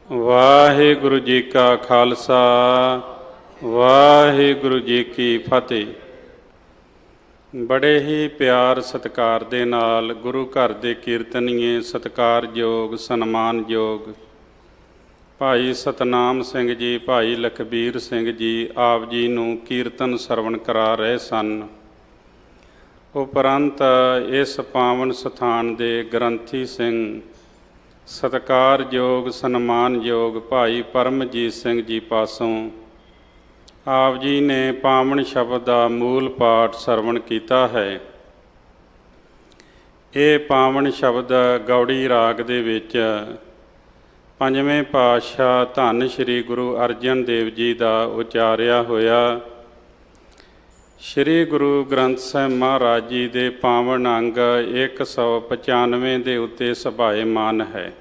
ਵਾਹਿਗੁਰੂ ਜੀ ਕਾ ਖਾਲਸਾ, ਵਾਹਿਗੁਰੂ ਜੀ ਕੀ ਫਤਿਹ। ਬੜੇ ਹੀ ਪਿਆਰ ਸਤਿਕਾਰ ਦੇ ਨਾਲ ਗੁਰੂ ਘਰ ਦੇ ਕੀਰਤਨੀਏ, ਸਤਿਕਾਰਯੋਗ, ਸਨਮਾਨਯੋਗ ਭਾਈ ਸਤਨਾਮ ਸਿੰਘ ਜੀ, ਭਾਈ ਲਖਬੀਰ ਸਿੰਘ ਜੀ ਆਪ ਜੀ ਨੂੰ ਕੀਰਤਨ ਸਰਵਣ ਕਰਾ ਰਹੇ ਸਨ। ਉਪਰੰਤ ਇਸ ਪਾਵਨ ਸਥਾਨ ਦੇ ਗ੍ਰੰਥੀ ਸਿੰਘ, ਸਤਿਕਾਰਯੋਗ, ਸਨਮਾਨਯੋਗ ਭਾਈ ਪਰਮਜੀਤ ਸਿੰਘ ਜੀ ਪਾਸੋਂ ਆਪ ਜੀ ਨੇ ਪਾਵਨ ਸ਼ਬਦ ਦਾ ਮੂਲ ਪਾਠ ਸਰਵਣ ਕੀਤਾ ਹੈ। ਇਹ ਪਾਵਨ ਸ਼ਬਦ ਗੌੜੀ ਰਾਗ ਦੇ ਵਿੱਚ ਪੰਜਵੇਂ ਪਾਤਸ਼ਾਹ ਧੰਨ ਸ਼੍ਰੀ ਗੁਰੂ ਅਰਜਨ ਦੇਵ ਜੀ ਦਾ ਉਚਾਰਿਆ ਹੋਇਆ ਸ਼੍ਰੀ ਗੁਰੂ ਗ੍ਰੰਥ ਸਾਹਿਬ ਮਹਾਰਾਜ ਜੀ ਦੇ ਪਾਵਨ ਅੰਗ 195 ਦੇ ਉੱਤੇ ਸਭਾਏਮਾਨ ਹੈ।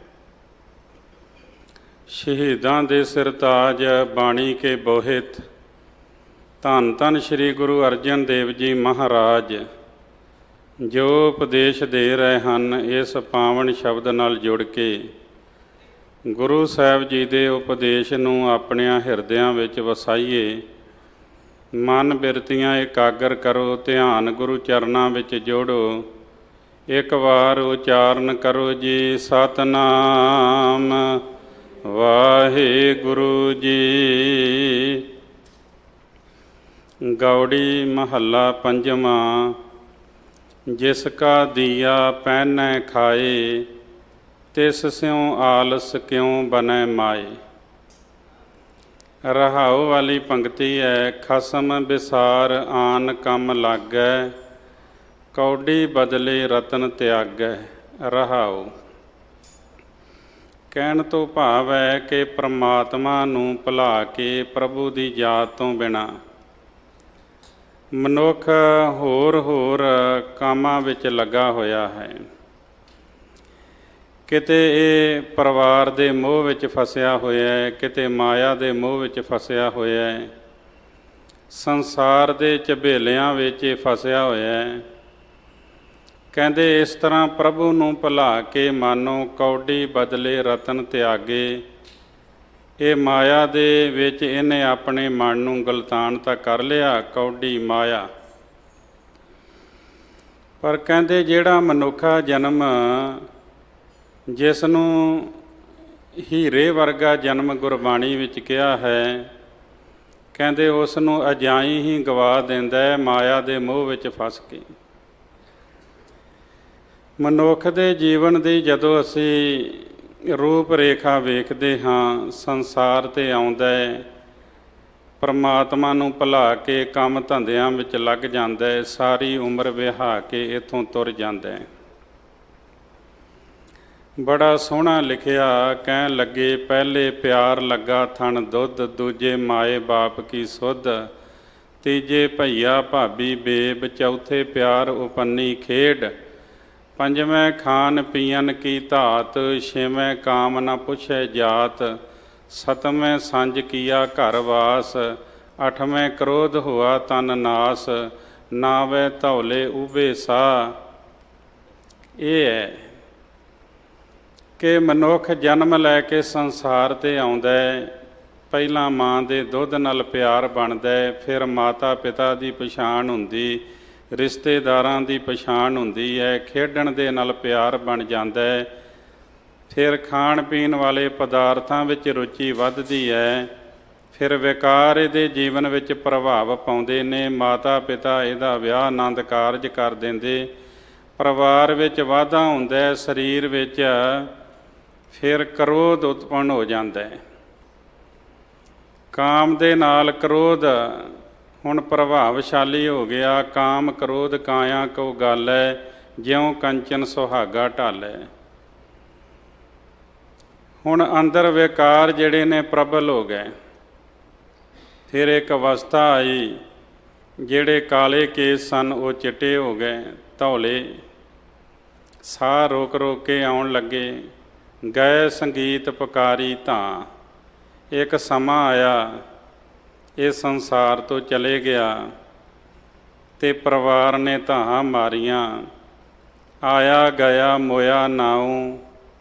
ਸ਼ਹੀਦਾਂ ਦੇ ਸਿਰਤਾਜ ਬਾਣੀ ਕੇ ਬੋਹਿਤ ਧੰਨ ਧੰਨ ਸ਼੍ਰੀ ਗੁਰੂ ਅਰਜਨ ਦੇਵ ਜੀ ਮਹਾਰਾਜ ਜੋ ਉਪਦੇਸ਼ ਦੇ ਰਹੇ ਹਨ, ਇਸ ਪਾਵਨ ਸ਼ਬਦ ਨਾਲ ਜੁੜ ਕੇ ਗੁਰੂ ਸਾਹਿਬ ਜੀ ਦੇ ਉਪਦੇਸ਼ ਨੂੰ ਆਪਣਿਆਂ ਹਿਰਦਿਆਂ ਵਿੱਚ ਵਸਾਈਏ। ਮਨ ਬਿਰਤੀਆਂ ਇਕਾਗਰ ਕਰੋ, ਧਿਆਨ ਗੁਰੂ ਚਰਨਾਂ ਵਿੱਚ ਜੋੜੋ। ਇੱਕ ਵਾਰ ਉਚਾਰਨ ਕਰੋ ਜੀ, ਸਤਨਾਮ ਵਾਹਿਗੁਰੂ ਜੀ। ਗੌੜੀ ਮਹੱਲਾ ਪੰਜਵਾਂ। ਜਿਸ ਕਾ ਦੀਆ ਪਹਿਨੈ ਖਾਏ, ਤਿਸ ਸਿਉ ਆਲਸ ਕਿਉ ਬਨੈ ਮਾਏ। ਰਹਾਉ ਵਾਲੀ ਪੰਕਤੀ ਹੈ। ਖਸਮ ਵਿਸਾਰ ਆਨ ਕੰਮ ਲਾਗੈ, ਕੌਡੀ ਬਦਲੇ ਰਤਨ ਤਿਆਗੈ। ਰਹਾਉ ਕਹਿਣ ਤੋਂ ਭਾਵ ਹੈ ਕਿ ਪ੍ਰਮਾਤਮਾ ਨੂੰ ਭੁਲਾ ਕੇ ਪ੍ਰਭੂ ਦੀ ਯਾਦ ਤੋਂ ਬਿਨਾਂ ਮਨੁੱਖ ਹੋਰ ਕੰਮਾਂ ਵਿੱਚ ਲੱਗਾ ਹੋਇਆ ਹੈ। ਕਿਤੇ ਇਹ ਪਰਿਵਾਰ ਦੇ ਮੋਹ ਵਿੱਚ ਫਸਿਆ ਹੋਇਆ ਹੈ, ਕਿਤੇ ਮਾਇਆ ਦੇ ਮੋਹ ਵਿੱਚ ਫਸਿਆ ਹੋਇਆ ਹੈ, ਸੰਸਾਰ ਦੇ ਝਬੇਲਿਆਂ ਵਿੱਚ ਇਹ ਫਸਿਆ ਹੋਇਆ ਹੈ। ਕਹਿੰਦੇ ਇਸ ਤਰ੍ਹਾਂ ਪ੍ਰਭੂ ਨੂੰ ਭੁਲਾ ਕੇ ਮਾਨੋ ਕੌਡੀ ਬਦਲੇ ਰਤਨ ਤਿਆਗੇ। ਇਹ ਮਾਇਆ ਦੇ ਵਿੱਚ ਇਹਨੇ ਆਪਣੇ ਮਨ ਨੂੰ ਗਲਤਾਨ ਤਾਂ ਕਰ ਲਿਆ, ਕੌਡੀ ਮਾਇਆ। ਪਰ ਕਹਿੰਦੇ ਜਿਹੜਾ ਮਨੁੱਖਾ ਜਨਮ, ਜਿਸ ਨੂੰ ਹੀਰੇ ਵਰਗਾ ਜਨਮ ਗੁਰਬਾਣੀ ਵਿੱਚ ਕਿਹਾ ਹੈ, ਕਹਿੰਦੇ ਉਸ ਨੂੰ ਅਜਾਈਂ ਹੀ ਗਵਾ ਦਿੰਦਾ ਹੈ ਮਾਇਆ ਦੇ ਮੋਹ ਵਿੱਚ ਫਸ ਕੇ। ਮਨੁੱਖ ਦੇ ਜੀਵਨ ਦੀ ਜਦੋਂ ਅਸੀਂ ਰੂਪ ਰੇਖਾ ਵੇਖਦੇ ਹਾਂ, ਸੰਸਾਰ 'ਤੇ ਆਉਂਦਾ ਹੈ, ਪਰਮਾਤਮਾ ਨੂੰ ਭੁਲਾ ਕੇ ਕੰਮ ਧੰਦਿਆਂ ਵਿੱਚ ਲੱਗ ਜਾਂਦਾ ਹੈ, ਸਾਰੀ ਉਮਰ ਵਿਹਾ ਕੇ ਇੱਥੋਂ ਤੁਰ ਜਾਂਦਾ ਹੈ। ਬੜਾ ਸੋਹਣਾ ਲਿਖਿਆ, ਕਹਿਣ ਲੱਗੇ ਪਹਿਲੇ ਪਿਆਰ ਲੱਗਾ ਥਣ ਦੁੱਧ, ਦੂਜੇ ਮਾਏ ਬਾਪ ਕੀ ਸੁੱਧ, ਤੀਜੇ ਭਈਆ ਭਾਬੀ ਬੇਬ, ਚੌਥੇ ਪਿਆਰ ਉਪੰਨੀ ਖੇਡ, ਪੰਜਵੇਂ ਖਾਨ ਪੀਅਨ ਕੀ ਧਾਤ, ਛੇਵੇਂ ਕਾਮ ਨਾ ਪੁੱਛੈ ਜਾਤ, ਸਤਵੇਂ ਸੰਜ ਕੀਆ ਘਰ ਵਾਸ, ਅੱਠਵੇਂ ਕ੍ਰੋਧ ਹੋਆ ਤਨ ਨਾਸ, ਨਾਵੇਂ ਧੌਲੇ ਉਭੇ ਸਾਹ। ਇਹ ਹੈ ਕਿ ਮਨੁੱਖ ਜਨਮ ਲੈ ਕੇ ਸੰਸਾਰ 'ਤੇ ਆਉਂਦਾ ਹੈ। ਪਹਿਲਾਂ ਮਾਂ ਦੇ ਦੁੱਧ ਨਾਲ ਪਿਆਰ ਬਣਦਾ ਹੈ, ਫਿਰ ਮਾਤਾ ਪਿਤਾ ਦੀ ਪਛਾਣ ਹੁੰਦੀ, ਰਿਸ਼ਤੇਦਾਰਾਂ ਦੀ ਪਛਾਣ ਹੁੰਦੀ ਹੈ, ਖੇਡਣ ਦੇ ਨਾਲ ਪਿਆਰ ਬਣ ਜਾਂਦਾ ਹੈ, ਫਿਰ ਖਾਣ ਪੀਣ ਵਾਲੇ ਪਦਾਰਥਾਂ ਵਿੱਚ ਰੁਚੀ ਵੱਧਦੀ ਹੈ, ਫਿਰ ਵਿਕਾਰ ਇਹਦੇ ਜੀਵਨ ਵਿੱਚ ਪ੍ਰਭਾਵ ਪਾਉਂਦੇ ਨੇ। ਮਾਤਾ ਪਿਤਾ ਇਹਦਾ ਵਿਆਹ ਆਨੰਦ ਕਾਰਜ ਕਰ ਦਿੰਦੇ, ਪਰਿਵਾਰ ਵਿੱਚ ਵਾਧਾ ਹੁੰਦਾ ਹੈ, ਸਰੀਰ ਵਿੱਚ ਫਿਰ ਕ੍ਰੋਧ ਉਤਪੰਨ ਹੋ ਜਾਂਦਾ ਹੈ। ਕਾਮ ਦੇ ਨਾਲ ਕ੍ਰੋਧ ਹੁਣ ਪ੍ਰਭਾਵਸ਼ਾਲੀ ਹੋ ਗਿਆ। ਕਾਮ ਕ੍ਰੋਧ ਕਾਇਆ ਕੋ ਗੱਲ ਹੈ, ਜਿਉਂ ਕੰਚਨ ਸੁਹਾਗਾ ਢਾਲੈ। ਹੁਣ ਅੰਦਰ ਵਿਕਾਰ ਜਿਹੜੇ ਨੇ ਪ੍ਰਬਲ ਹੋ ਗਏ। ਫਿਰ ਇੱਕ ਅਵਸਥਾ ਆਈ, ਜਿਹੜੇ ਕਾਲੇ ਕੇਸ ਸਨ ਉਹ ਚਿੱਟੇ ਹੋ ਗਏ, ਧੌਲੇ, ਸਾਹ ਰੋਕ ਰੋਕ ਕੇ ਆਉਣ ਲੱਗੇ। ਗਏ ਸੰਗੀਤ ਪੁਕਾਰੀ ਤਾਂ। ਇੱਕ ਸਮਾਂ ਆਇਆ, ਇਹ ਸੰਸਾਰ ਤੋਂ ਚਲੇ ਗਿਆ ਅਤੇ ਪਰਿਵਾਰ ਨੇ ਧਾਹਾਂ ਮਾਰੀਆਂ। ਆਇਆ ਗਿਆ ਮੋਇਆ ਨਾਉ,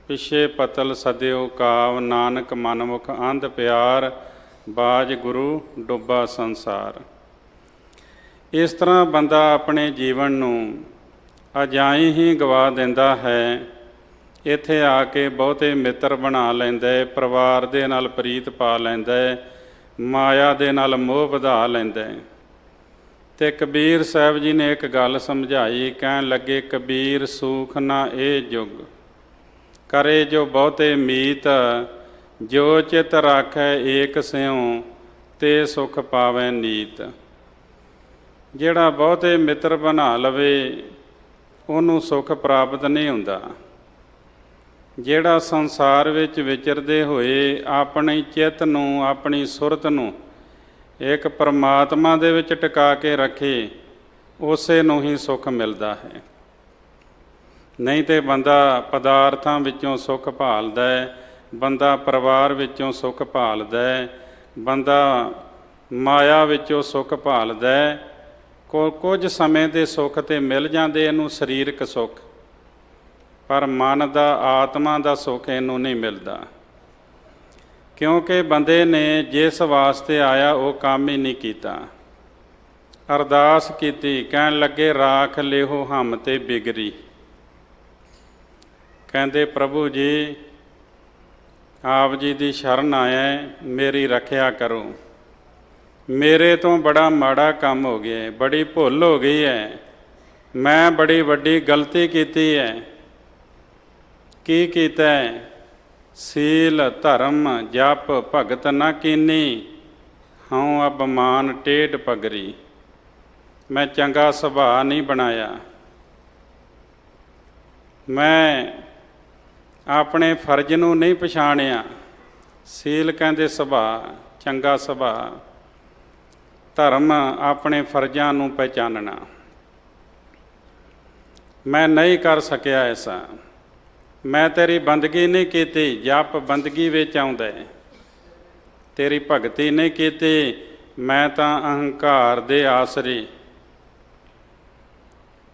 ਪਿਛੇ ਪਤਲ ਸਦਿਓ ਕਾਵ, ਨਾਨਕ ਮਨਮੁਖ ਅੰਧ ਪਿਆਰ, ਬਾਜ ਗੁਰੂ ਡੁੱਬਾ ਸੰਸਾਰ। ਇਸ ਤਰ੍ਹਾਂ ਬੰਦਾ ਆਪਣੇ ਜੀਵਨ ਨੂੰ ਅਜਾਈਂ ਹੀ ਗਵਾ ਦਿੰਦਾ ਹੈ। ਇੱਥੇ ਆ ਕੇ ਬਹੁਤੇ ਮਿੱਤਰ ਬਣਾ ਲੈਂਦਾ ਹੈ, ਪਰਿਵਾਰ ਦੇ ਨਾਲ ਪ੍ਰੀਤ ਪਾ ਲੈਂਦਾ ਹੈ, ਮਾਇਆ ਦੇ ਨਾਲ ਮੋਹ ਵਧਾ ਲੈਂਦਾ ਹੈ। ਅਤੇ ਕਬੀਰ ਸਾਹਿਬ ਜੀ ਨੇ ਇੱਕ ਗੱਲ ਸਮਝਾਈ, ਕਹਿਣ ਲੱਗੇ ਕਬੀਰ ਸੂਖ ਨਾ ਇਹ ਜੁਗ, ਕਰੇ ਜੋ ਬਹੁਤੇ ਮੀਤ, ਜੋ ਚਿਤ ਰਾਖੈ ਏਕ ਸਿਉ, ਤੇ ਸੁਖ ਪਾਵੈ ਨੀਤ। ਜਿਹੜਾ ਬਹੁਤੇ ਮਿੱਤਰ ਬਣਾ ਲਵੇ ਉਹਨੂੰ ਸੁੱਖ ਪ੍ਰਾਪਤ ਨਹੀਂ ਹੁੰਦਾ। ਜਿਹੜਾ ਸੰਸਾਰ ਵਿੱਚ ਵਿਚਰਦੇ ਹੋਏ ਆਪਣੀ ਚਿੱਤ ਨੂੰ, ਆਪਣੀ ਸੁਰਤ ਨੂੰ ਇੱਕ ਪਰਮਾਤਮਾ ਦੇ ਵਿੱਚ ਟਿਕਾ ਕੇ ਰੱਖੇ, ਉਸੇ ਨੂੰ ਹੀ ਸੁੱਖ ਮਿਲਦਾ ਹੈ। ਨਹੀਂ ਤੇ ਬੰਦਾ ਪਦਾਰਥਾਂ ਵਿੱਚੋਂ ਸੁੱਖ ਭਾਲਦਾ ਹੈ, ਬੰਦਾ ਪਰਿਵਾਰ ਵਿੱਚੋਂ ਸੁੱਖ ਭਾਲਦਾ ਹੈ, ਬੰਦਾ ਮਾਇਆ ਵਿੱਚੋਂ ਸੁੱਖ ਭਾਲਦਾ ਹੈ। ਕੁਝ ਸਮੇਂ ਦੇ ਸੁੱਖ ਤੇ ਮਿਲ ਜਾਂਦੇ ਇਹਨੂੰ ਸਰੀਰਕ ਸੁੱਖ, ਪਰ ਮਨ ਦਾ, ਆਤਮਾ ਦਾ ਸੁੱਖ ਇਹਨੂੰ ਨਹੀਂ ਮਿਲਦਾ। ਕਿਉਂਕਿ ਬੰਦੇ ਨੇ ਜਿਸ ਵਾਸਤੇ ਆਇਆ ਉਹ ਕੰਮ ਹੀ ਨਹੀਂ ਕੀਤਾ। ਅਰਦਾਸ ਕੀਤੀ, ਕਹਿਣ ਲੱਗੇ ਰਾਖ ਲਿਓ ਹਮ ਤੇ ਬਿਗਰੀ। ਕਹਿੰਦੇ ਪ੍ਰਭੂ ਜੀ ਆਪ ਜੀ ਦੀ ਸ਼ਰਨ ਆਇਆ, ਮੇਰੀ ਰੱਖਿਆ ਕਰੋ। ਮੇਰੇ ਤੋਂ ਬੜਾ ਮਾੜਾ ਕੰਮ ਹੋ ਗਿਆ, ਬੜੀ ਭੁੱਲ ਹੋ ਗਈ ਹੈ, ਮੈਂ ਬੜੀ ਵੱਡੀ ਗਲਤੀ ਕੀਤੀ ਹੈ। ਕੀ ਕੀਤਾ ਹੈ? ਸੀਲ ਧਰਮ ਜਪ ਭਗਤ ਨਾ ਕੀਨੀ, ਹਉ ਅਭਮਾਨ ਟੇਢ ਪਗਰੀ। ਮੈਂ ਚੰਗਾ ਸੁਭਾਅ ਨਹੀਂ ਬਣਾਇਆ, ਮੈਂ ਆਪਣੇ ਫਰਜ਼ ਨੂੰ ਨਹੀਂ ਪਛਾਣਿਆ। ਸੀਲ ਕਹਿੰਦੇ ਸੁਭਾਅ, ਚੰਗਾ ਸੁਭਾਅ। ਧਰਮ ਆਪਣੇ ਫਰਜ਼ਾਂ ਨੂੰ ਪਹਿਚਾਨਣਾ। ਮੈਂ ਨਹੀਂ ਕਰ ਸਕਿਆ ਐਸਾ, ਮੈਂ ਤੇਰੀ ਬੰਦਗੀ ਨਹੀਂ ਕੀਤੀ, ਜਪ ਬੰਦਗੀ ਵਿੱਚ ਆਉਂਦਾ ਹੈ। ਤੇਰੀ ਭਗਤੀ ਨਹੀਂ ਕੀਤੀ, ਮੈਂ ਤਾਂ ਅਹੰਕਾਰ ਦੇ ਆਸਰੇ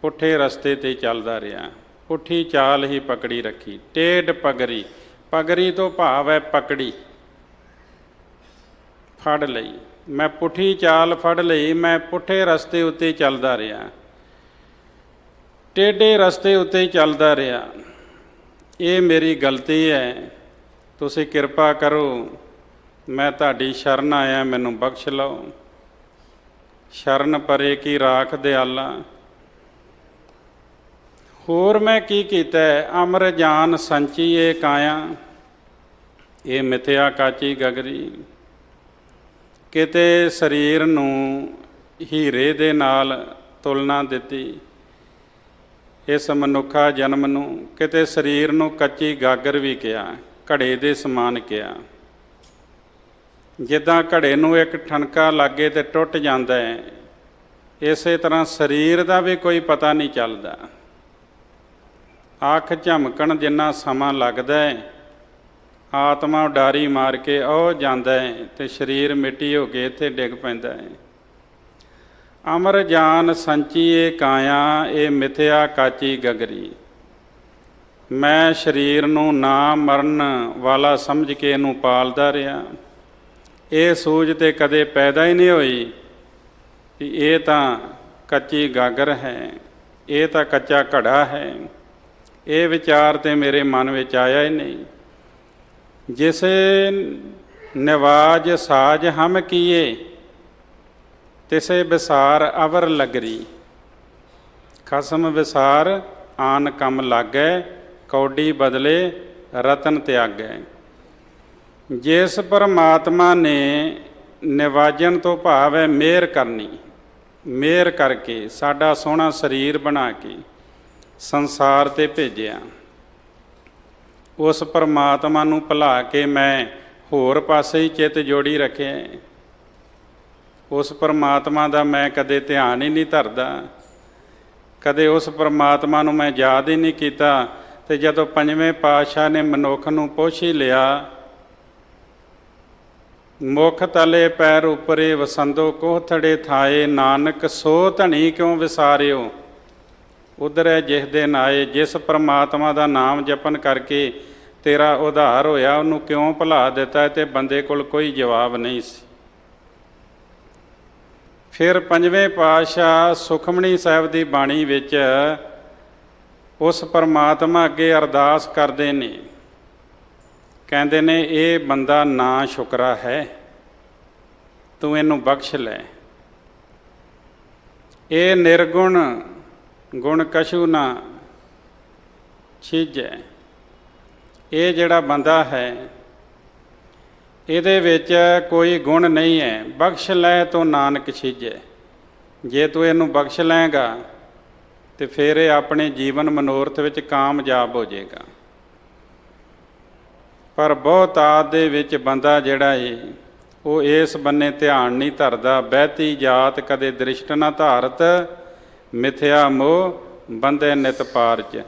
ਪੁੱਠੇ ਰਸਤੇ 'ਤੇ ਚੱਲਦਾ ਰਿਹਾ, ਪੁੱਠੀ ਚਾਲ ਹੀ ਪਕੜੀ ਰੱਖੀ। ਟੇਢ ਪਗਰੀ, ਪਗਰੀ ਤੋਂ ਭਾਵ ਹੈ ਪਕੜੀ, ਫੜ ਲਈ। ਮੈਂ ਪੁੱਠੀ ਚਾਲ ਫੜ ਲਈ, ਮੈਂ ਪੁੱਠੇ ਰਸਤੇ ਉੱਤੇ ਚੱਲਦਾ ਰਿਹਾ, ਟੇਢੇ ਰਸਤੇ ਉੱਤੇ ਚੱਲਦਾ ਰਿਹਾ। ਇਹ ਮੇਰੀ ਗਲਤੀ ਹੈ, ਤੁਸੀਂ ਕਿਰਪਾ ਕਰੋ, ਮੈਂ ਤੁਹਾਡੀ ਸ਼ਰਨ ਆਇਆ, ਮੈਨੂੰ ਬਖਸ਼ ਲਓ। ਸ਼ਰਨ ਪਰੇ ਕੀ ਰਾਖ ਦਿਆਲਾ। ਹੋਰ ਮੈਂ ਕੀ ਕੀਤਾ? ਅਮਰ ਜਾਨ ਸੰਚੀਏ ਕਾਇਆ, ਇਹ ਮਿਥਿਆ ਕਾਚੀ ਗਗਰੀ। ਕਿਤੇ ਸਰੀਰ ਨੂੰ ਹੀਰੇ ਦੇ ਨਾਲ ਤੁਲਨਾ ਦਿੱਤੀ, ਇਸ ਮਨੁੱਖਾ ਜਨਮ ਨੂੰ। ਕਿਤੇ ਸਰੀਰ ਨੂੰ ਕੱਚੀ ਗਾਗਰ ਵੀ ਕਿਹਾ, ਘੜੇ ਦੇ ਸਮਾਨ ਕਿਹਾ। ਜਿੱਦਾਂ ਘੜੇ ਨੂੰ ਇੱਕ ਠਣਕਾ ਲੱਗੇ ਤੇ ਟੁੱਟ ਜਾਂਦਾ ਹੈ, ਇਸੇ ਤਰ੍ਹਾਂ ਸਰੀਰ ਦਾ ਵੀ ਕੋਈ ਪਤਾ ਨਹੀਂ ਚੱਲਦਾ। ਅੱਖ ਝਮਕਣ ਜਿੰਨਾ ਸਮਾਂ ਲੱਗਦਾ ਹੈ, ਆਤਮਾ ਉਡਾਰੀ ਮਾਰ ਕੇ ਉਹ ਜਾਂਦਾ ਹੈ ਅਤੇ ਸਰੀਰ ਮਿੱਟੀ ਹੋ ਕੇ ਇੱਥੇ ਡਿੱਗ ਪੈਂਦਾ ਹੈ। ਅਮਰ ਜਾਨ ਸੰਚੀਏ ਕਾਇਆ, ਇਹ ਮਿਥਿਆ ਕਾਚੀ ਗਗਰੀ। ਮੈਂ ਸਰੀਰ ਨੂੰ ਨਾ ਮਰਨ ਵਾਲਾ ਸਮਝ ਕੇ ਇਹਨੂੰ ਪਾਲਦਾ ਰਿਹਾ। ਇਹ ਸੂਝ ਤੇ ਕਦੇ ਪੈਦਾ ਹੀ ਨਹੀਂ ਹੋਈ ਕਿ ਇਹ ਤਾਂ ਕੱਚੀ ਗਾਗਰ ਹੈ, ਇਹ ਤਾਂ ਕੱਚਾ ਘੜਾ ਹੈ। ਇਹ ਵਿਚਾਰ ਤੇ ਮੇਰੇ ਮਨ ਵਿੱਚ ਆਇਆ ਹੀ ਨਹੀਂ। ਜਿਸੇ ਨਿਵਾਜ ਸਾਜ ਹਮ ਕੀਏ, ਤਿਸੇ ਵਿਸਾਰ ਅਵਰ ਲਗਰੀ। ਖਸਮ ਵਿਸਾਰ ਆਨ ਕੰਮ ਲਾਗੈ, ਕੌਡੀ ਬਦਲੇ ਰਤਨ ਤਿਆਗੈ। ਜਿਸ ਪਰਮਾਤਮਾ ਨੇ ਨਿਵਾਜਣ ਤੋਂ ਭਾਵ ਹੈ ਮਿਹਰ ਕਰਨੀ, ਮਿਹਰ ਕਰਕੇ ਸਾਡਾ ਸੋਹਣਾ ਸਰੀਰ ਬਣਾ ਕੇ ਸੰਸਾਰ 'ਤੇ ਭੇਜਿਆ, ਉਸ ਪਰਮਾਤਮਾ ਨੂੰ ਭੁਲਾ ਕੇ ਮੈਂ ਹੋਰ ਪਾਸੇ ਹੀ ਚਿੱਤ ਜੋੜੀ ਰੱਖਿਆ। ਉਸ ਪਰਮਾਤਮਾ ਦਾ ਮੈਂ ਕਦੇ ਧਿਆਨ ਹੀ ਨਹੀਂ ਧਰਦਾ, ਕਦੇ ਉਸ ਪਰਮਾਤਮਾ ਨੂੰ ਮੈਂ ਯਾਦ ਹੀ ਨਹੀਂ ਕੀਤਾ। ਅਤੇ ਜਦੋਂ ਪੰਜਵੇਂ ਪਾਤਸ਼ਾਹ ਨੇ ਮਨੁੱਖ ਨੂੰ ਪੁੱਛ ਹੀ ਲਿਆ, ਮੁੱਖ ਤਲੇ ਪੈਰ ਉੱਪਰੇ ਵਸੰਦੋ ਕੋਹਥੜੇ ਥਾਏ, ਨਾਨਕ ਸੋ ਧਣੀ ਕਿਉਂ ਵਿਸਾਰਿਓ। ਉਧਰ ਹੈ ਜਿਸ ਦਿਨ ਆਏ, ਜਿਸ ਪਰਮਾਤਮਾ ਦਾ ਨਾਮ ਜਪਨ ਕਰਕੇ ਤੇਰਾ ਉਧਾਰ ਹੋਇਆ, ਉਹਨੂੰ ਕਿਉਂ ਭੁਲਾ ਦਿੱਤਾ? ਤੇ ਬੰਦੇ ਕੋਲ ਕੋਈ ਜਵਾਬ ਨਹੀਂ ਸੀ। ਫਿਰ ਪੰਜਵੇਂ ਪਾਤਸ਼ਾਹ ਸੁਖਮਣੀ ਸਾਹਿਬ ਦੀ ਬਾਣੀ ਵਿੱਚ ਉਸ ਪਰਮਾਤਮਾ ਅੱਗੇ ਅਰਦਾਸ ਕਰਦੇ ਨੇ, ਕਹਿੰਦੇ ਨੇ ਇਹ ਬੰਦਾ ਨਾ ਸ਼ੁਕਰਾ ਹੈ, ਤੂੰ ਇਹਨੂੰ ਬਖਸ਼ ਲੈ। ਇਹ ਨਿਰਗੁਣ ਗੁਣ ਕਛੂ ਨਾ ਛੀਜੈ। ਇਹ ਜਿਹੜਾ ਬੰਦਾ ਹੈ ਇਹਦੇ ਵਿੱਚ ਕੋਈ ਗੁਣ ਨਹੀਂ ਹੈ। ਬਖਸ਼ ਲੈ ਤੋ ਨਾਨਕ ਛੀਜੈ। ਜੇ ਤੂੰ ਇਹਨੂੰ ਬਖਸ਼ ਲਏਗਾ ਤੇ ਫਿਰ ਇਹ ਆਪਣੇ ਜੀਵਨ ਮਨੋਰਥ ਵਿੱਚ ਕਾਮਯਾਬ ਹੋ ਜਾਏਗਾ। ਪਰ ਬਹੁਤਾਤ ਦੇ ਵਿੱਚ ਬੰਦਾ ਜਿਹੜਾ ਏ ਉਹ ਇਸ ਬੰਨੇ ਧਿਆਨ ਨਹੀਂ ਧਰਦਾ। ਬਹਿਤੀ ਜਾਤ ਕਦੇ ਦ੍ਰਿਸ਼ਟ ਨਾ ਧਾਰਤ, ਮਿਥਿਆ ਮੋਹ ਬੰਦੇ ਨਿਤ ਪਾਰਚ।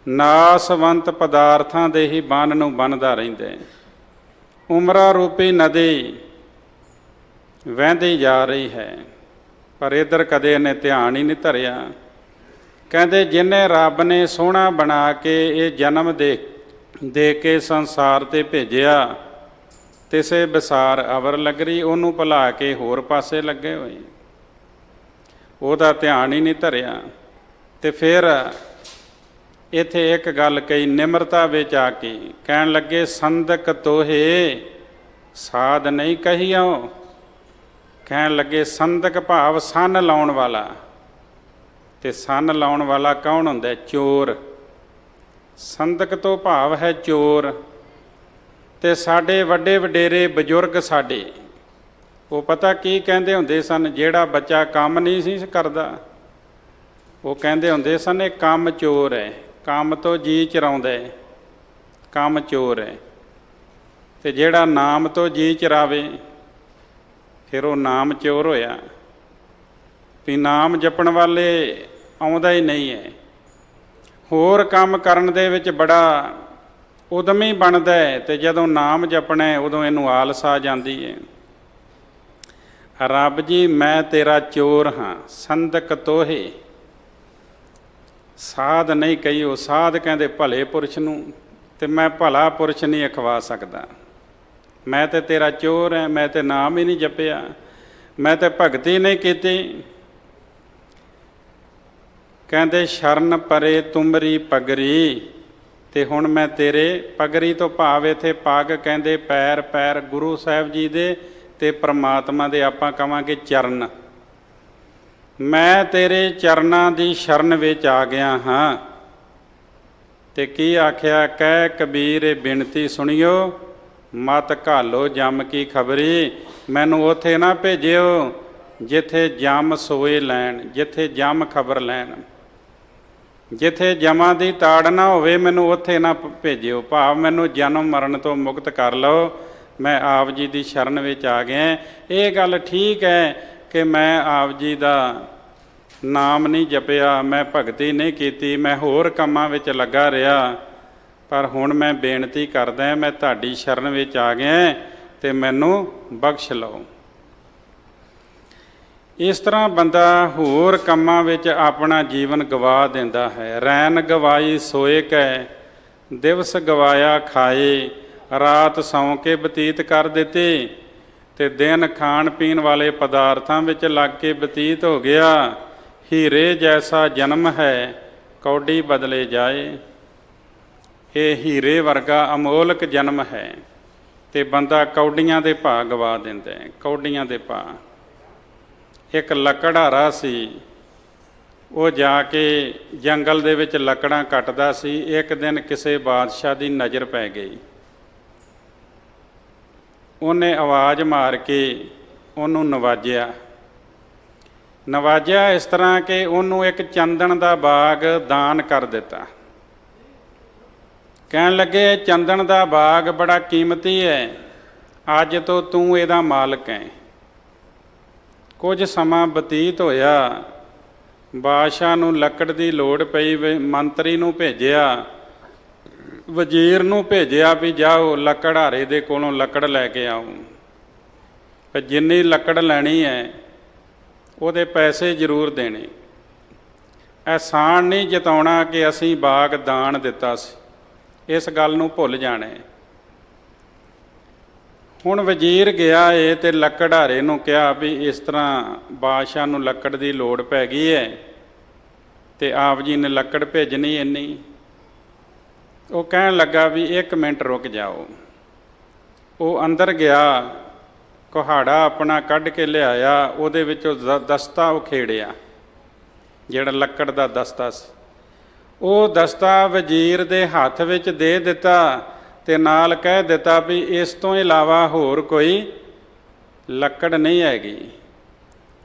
ਨਾਸਵੰਤ ਪਦਾਰਥਾਂ ਦੇ ਹੀ ਬੰਨ ਨੂੰ ਬੰਨਦਾ ਰਹਿੰਦਾ। ਉਮਰਾਂ ਰੂਪੀ ਨਦੀ ਵਹਿੰਦੀ ਜਾ ਰਹੀ ਹੈ, ਪਰ ਇੱਧਰ ਕਦੇ ਇਹਨੇ ਧਿਆਨ ਹੀ ਨਹੀਂ ਧਰਿਆ। ਕਹਿੰਦੇ ਜਿਹਨੇ ਰੱਬ ਨੇ ਸੋਹਣਾ ਬਣਾ ਕੇ ਇਹ ਜਨਮ ਦੇ ਕੇ ਸੰਸਾਰ 'ਤੇ ਭੇਜਿਆ, ਤਿਸੇ ਵਿਸਾਰ ਅਵਰ ਲੱਗਰੀ, ਉਹਨੂੰ ਭੁਲਾ ਕੇ ਹੋਰ ਪਾਸੇ ਲੱਗੇ ਹੋਏ, ਉਹਦਾ ਧਿਆਨ ਹੀ ਨਹੀਂ ਧਰਿਆ। ਤੇ ਫਿਰ ਇੱਥੇ ਇੱਕ ਗੱਲ ਕਹੀ ਨਿਮਰਤਾ ਵਿੱਚ ਆ ਕੇ, ਕਹਿਣ ਲੱਗੇ ਸੰਦਕ ਤੋਹੇ ਸਾਧ ਨਹੀਂ ਕਹੀਓ। ਕਹਿਣ ਲੱਗੇ ਸੰਦਕ ਭਾਵ ਸੰਨ ਲਾਉਣ ਵਾਲਾ। ਤੇ ਸੰਨ ਲਾਉਣ ਵਾਲਾ ਕੌਣ ਹੁੰਦਾ? ਚੋਰ। ਸੰਦਕ ਤੋਂ ਭਾਵ ਹੈ ਚੋਰ। ਤੇ ਸਾਡੇ ਵੱਡੇ ਵਡੇਰੇ ਬਜ਼ੁਰਗ ਸਾਡੇ ਉਹ ਪਤਾ ਕੀ ਕਹਿੰਦੇ ਹੁੰਦੇ ਸਨ? ਜਿਹੜਾ ਬੱਚਾ ਕੰਮ ਨਹੀਂ ਸੀ ਕਰਦਾ, ਉਹ ਕਹਿੰਦੇ ਹੁੰਦੇ ਸਨ ਇਹ ਕੰਮ ਚੋਰ ਹੈ, ਕੰਮ ਤੋਂ ਜੀ ਚਰਾਉਂਦਾ ਹੈ, ਕੰਮ ਚੋਰ ਹੈ। ਤੇ ਜਿਹੜਾ ਨਾਮ ਤੋਂ ਜੀ ਚਰਾਵੇ ਫਿਰ ਉਹ ਨਾਮ ਚੋਰ ਹੋਇਆ। ਵੀ ਨਾਮ ਜਪਣ ਵਾਲੇ ਆਉਂਦਾ ਹੀ ਨਹੀਂ ਹੈ। ਹੋਰ ਕੰਮ ਕਰਨ ਦੇ ਵਿੱਚ ਬੜਾ ਉਦਮੀ ਬਣਦਾ ਹੈ, ਤੇ ਜਦੋਂ ਨਾਮ ਜਪਣਾ ਉਦੋਂ ਇਹਨੂੰ ਆਲਸ ਆ ਜਾਂਦੀ ਹੈ। ਰੱਬ ਜੀ ਮੈਂ ਤੇਰਾ ਚੋਰ ਹਾਂ, ਸੰਦਕ ਤੋਹੇ ਸਾਧ ਨਹੀਂ ਕਹੀਓ। ਸਾਧ ਕਹਿੰਦੇ ਭਲੇ ਪੁਰਸ਼ ਨੂੰ, ਤੇ ਮੈਂ ਭਲਾ ਪੁਰਸ਼ ਨਹੀਂ ਅਖਵਾ ਸਕਦਾ। ਮੈਂ ਤੇ ਤੇਰਾ ਚੋਰ ਹੈ, ਮੈਂ ਤੇ ਨਾਮ ਹੀ ਨਹੀਂ ਜਪਿਆ, ਮੈਂ ਤੇ ਭਗਤੀ ਨਹੀਂ ਕੀਤੀ। ਕਹਿੰਦੇ ਸ਼ਰਨ ਪਰੇ ਤੁਮਰੀ ਪਗਰੀ। ਤੇ ਹੁਣ ਮੈਂ ਤੇਰੇ ਪਗਰੀ ਤੋਂ ਭਾਵ ਇੱਥੇ ਪੱਗ ਕਹਿੰਦੇ ਪੈਰ, ਪੈਰ ਗੁਰੂ ਸਾਹਿਬ ਜੀ ਦੇ ਤੇ ਪ੍ਰਮਾਤਮਾ ਦੇ ਆਪਾਂ ਕਹਾਂਗੇ ਚਰਨ। ਮੈਂ ਤੇਰੇ ਚਰਨਾਂ ਦੀ ਸ਼ਰਨ ਵਿੱਚ ਆ ਗਿਆ ਹਾਂ। ਤੇ ਕੀ ਆਖਿਆ? ਕਹਿ ਕਬੀਰ ਬੇਨਤੀ ਸੁਣਿਓ, ਮਤ ਘਾਲੋ ਜਮ ਕੀ ਖਬਰੀ। ਮੈਨੂੰ ਉੱਥੇ ਨਾ ਭੇਜਿਓ ਜਿੱਥੇ ਜਮ ਸੋਏ ਲੈਣ, ਜਿੱਥੇ ਜਮ ਖਬਰ ਲੈਣ, ਜਿੱਥੇ ਜਮਾਂ ਦੀ ਤਾੜ ਨਾ ਹੋਵੇ, ਮੈਨੂੰ ਉੱਥੇ ਨਾ ਭੇਜਿਓ। ਭਾਵ ਮੈਨੂੰ ਜਨਮ ਮਰਨ ਤੋਂ ਮੁਕਤ ਕਰ ਲਓ, ਮੈਂ ਆਪ ਜੀ ਦੀ ਸ਼ਰਨ ਵਿੱਚ ਆ ਗਿਆ। ਇਹ ਗੱਲ ਠੀਕ ਹੈ ਕਿ ਮੈਂ ਆਪ ਜੀ ਦਾ ਨਾਮ ਨਹੀਂ ਜਪਿਆ, ਮੈਂ ਭਗਤੀ ਨਹੀਂ ਕੀਤੀ, ਮੈਂ ਹੋਰ ਕੰਮਾਂ ਵਿੱਚ ਲੱਗਾ ਰਿਹਾ, ਪਰ ਹੁਣ ਮੈਂ ਬੇਨਤੀ ਕਰਦਾ, ਮੈਂ ਤੁਹਾਡੀ ਸ਼ਰਨ ਵਿੱਚ ਆ ਗਿਆ ਤੇ ਮੈਨੂੰ ਬਖਸ਼ ਲਓ। ਇਸ ਤਰ੍ਹਾਂ ਬੰਦਾ ਹੋਰ ਕੰਮਾਂ ਵਿੱਚ ਆਪਣਾ ਜੀਵਨ ਗਵਾ ਦਿੰਦਾ ਹੈ। ਰੈਨ ਗਵਾਈ ਸੋਏ ਕੈ, ਦਿਵਸ ਗਵਾਇਆ ਖਾਏ, ਰਾਤ ਸੌਂ ਕੇ ਬਤੀਤ ਕਰ ਦਿੱਤੀ, ਤੇ ਦਿਨ ਖਾਣ ਪੀਣ ਵਾਲੇ ਪਦਾਰਥਾਂ ਵਿੱਚ ਲੱਗ ਕੇ ਬਤੀਤ ਹੋ ਗਿਆ। ਹੀਰੇ ਜੈਸਾ ਜਨਮ ਹੈ, ਕੌਡੀ ਬਦਲੇ ਜਾਏ। ਇਹ ਹੀਰੇ ਵਰਗਾ ਅਮੋਲਕ ਜਨਮ ਹੈ, ਤੇ ਬੰਦਾ ਕੌਡੀਆਂ ਦੇ ਭਾਅ ਗਵਾ ਦਿੰਦਾ ਹੈ, ਕੌਡੀਆਂ ਦੇ ਭਾਅ। ਇੱਕ ਲੱਕੜਹਾਰਾ ਸੀ, ਉਹ ਜਾ ਕੇ ਜੰਗਲ ਦੇ ਵਿੱਚ ਲੱਕੜਾਂ ਕੱਟਦਾ ਸੀ। ਇੱਕ ਦਿਨ ਕਿਸੇ ਬਾਦਸ਼ਾਹ ਦੀ ਨਜ਼ਰ ਪੈ ਗਈ। ਉਹਨੇ ਆਵਾਜ਼ ਮਾਰ ਕੇ ਉਹਨੂੰ ਨਵਾਜਿਆ ਇਸ ਤਰ੍ਹਾਂ ਕਿ ਉਹਨੂੰ ਇੱਕ ਚੰਦਨ ਦਾ ਬਾਗ ਦਾਨ ਕਰ ਦਿੱਤਾ। ਕਹਿਣ ਲੱਗੇ ਚੰਦਨ ਦਾ ਬਾਗ ਬੜਾ ਕੀਮਤੀ ਹੈ, ਅੱਜ ਤੋਂ ਤੂੰ ਇਹਦਾ ਮਾਲਕ ਹੈ। ਕੁਝ ਸਮਾਂ ਬਤੀਤ ਹੋਇਆ, ਬਾਦਸ਼ਾਹ ਨੂੰ ਲੱਕੜ ਦੀ ਲੋੜ ਪਈ, ਮੰਤਰੀ ਨੂੰ ਭੇਜਿਆ, ਵਜ਼ੀਰ ਨੂੰ ਭੇਜਿਆ ਵੀ ਜਾਓ ਲੱਕੜਹਾਰੇ ਦੇ ਕੋਲੋਂ ਲੱਕੜ ਲੈ ਕੇ ਆਓ। ਪਰ ਜਿੰਨੀ ਲੱਕੜ ਲੈਣੀ ਹੈ ਉਹਦੇ ਪੈਸੇ ਜ਼ਰੂਰ ਦੇਣੇ। ਅਹਿਸਾਨ ਨਹੀਂ ਜਤਾਉਣਾ ਕਿ ਅਸੀਂ ਬਾਗ ਦਾਨ ਦਿੱਤਾ ਸੀ, ਇਸ ਗੱਲ ਨੂੰ ਭੁੱਲ ਜਾਣਾ। ਹੁਣ ਵਜ਼ੀਰ ਗਿਆ ਏ ਤੇ ਲੱਕੜਹਾਰੇ ਨੂੰ ਕਿਹਾ ਵੀ ਇਸ ਤਰ੍ਹਾਂ ਬਾਦਸ਼ਾਹ ਨੂੰ ਲੱਕੜ ਦੀ ਲੋੜ ਪੈ ਗਈ ਹੈ ਤੇ ਆਪ ਜੀ ਨੇ ਲੱਕੜ ਭੇਜਣੀ ਇੰਨੀ। ਉਹ ਕਹਿਣ ਲੱਗਾ ਵੀ 1 ਮਿੰਟ ਰੁਕ ਜਾਓ। ਉਹ ਅੰਦਰ ਗਿਆ, ਕੁਹਾੜਾ ਆਪਣਾ ਕੱਢ ਕੇ ਲਿਆਇਆ, ਉਹਦੇ ਵਿੱਚੋਂ ਦਸਤਾ ਉਖੇੜਿਆ, ਜਿਹੜਾ ਲੱਕੜ ਦਾ ਦਸਤਾ ਸੀ। ਉਹ ਦਸਤਾ ਵਜ਼ੀਰ ਦੇ ਹੱਥ ਵਿੱਚ ਦੇ ਦਿੱਤਾ ਤੇ ਨਾਲ ਕਹਿ ਦਿੱਤਾ ਵੀ ਇਸ ਤੋਂ ਇਲਾਵਾ ਹੋਰ ਕੋਈ ਲੱਕੜ ਨਹੀਂ ਹੈਗੀ।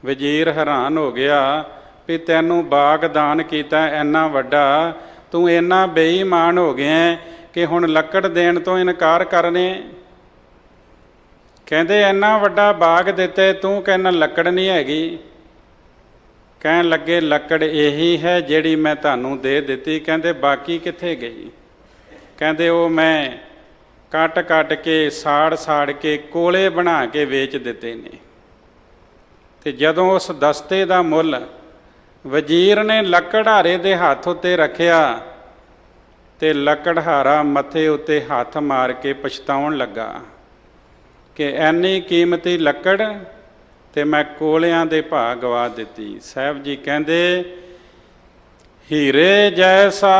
ਵਜ਼ੀਰ ਹੈਰਾਨ ਹੋ ਗਿਆ ਵੀ ਤੈਨੂੰ ਬਾਗ ਦਾਨ ਕੀਤਾ ਇੰਨਾ ਵੱਡਾ, ਤੂੰ ਇੰਨਾ ਬੇਈਮਾਨ ਹੋ ਗਿਆ ਕਿ ਹੁਣ ਲੱਕੜ ਦੇਣ ਤੋਂ ਇਨਕਾਰ ਕਰਨੇ। ਕਹਿੰਦੇ ਇੰਨਾ ਵੱਡਾ ਬਾਗ ਦਿੱਤੇ, ਤੂੰ ਕਹਿੰਦਾ ਲੱਕੜ ਨਹੀਂ ਹੈਗੀ। ਕਹਿਣ ਲੱਗੇ ਲੱਕੜ ਇਹੀ ਹੈ ਜਿਹੜੀ ਮੈਂ ਤੁਹਾਨੂੰ ਦੇ ਦਿੱਤੀ। ਕਹਿੰਦੇ ਬਾਕੀ ਕਿੱਥੇ ਗਈ? ਕਹਿੰਦੇ ਉਹ ਮੈਂ ਕੱਟ ਕੱਟ ਕੇ ਸਾੜ ਕੇ ਕੋਲੇ ਬਣਾ ਕੇ ਵੇਚ ਦਿੱਤੇ ਨੇ। ਤੇ ਜਦੋਂ ਉਸ ਦਸਤੇ ਦਾ ਮੁੱਲ ਵਜ਼ੀਰ ਨੇ ਲੱਕੜਹਾਰੇ ਦੇ ਹੱਥ ਉੱਤੇ ਰੱਖਿਆ ਤੇ ਲੱਕੜਹਾਰਾ ਮੱਥੇ ਉੱਤੇ ਹੱਥ ਮਾਰ ਕੇ ਪਛਤਾਉਣ ਲੱਗਾ ਕਿ ਐਨੀ ਕੀਮਤੀ ਲੱਕੜ ਤੇ ਮੈਂ ਕੋਲਿਆਂ ਦੇ ਭਾਅ ਗਵਾ ਦਿੱਤੀ। ਸਾਹਿਬ ਜੀ ਕਹਿੰਦੇ ਹੀਰੇ ਜੈਸਾ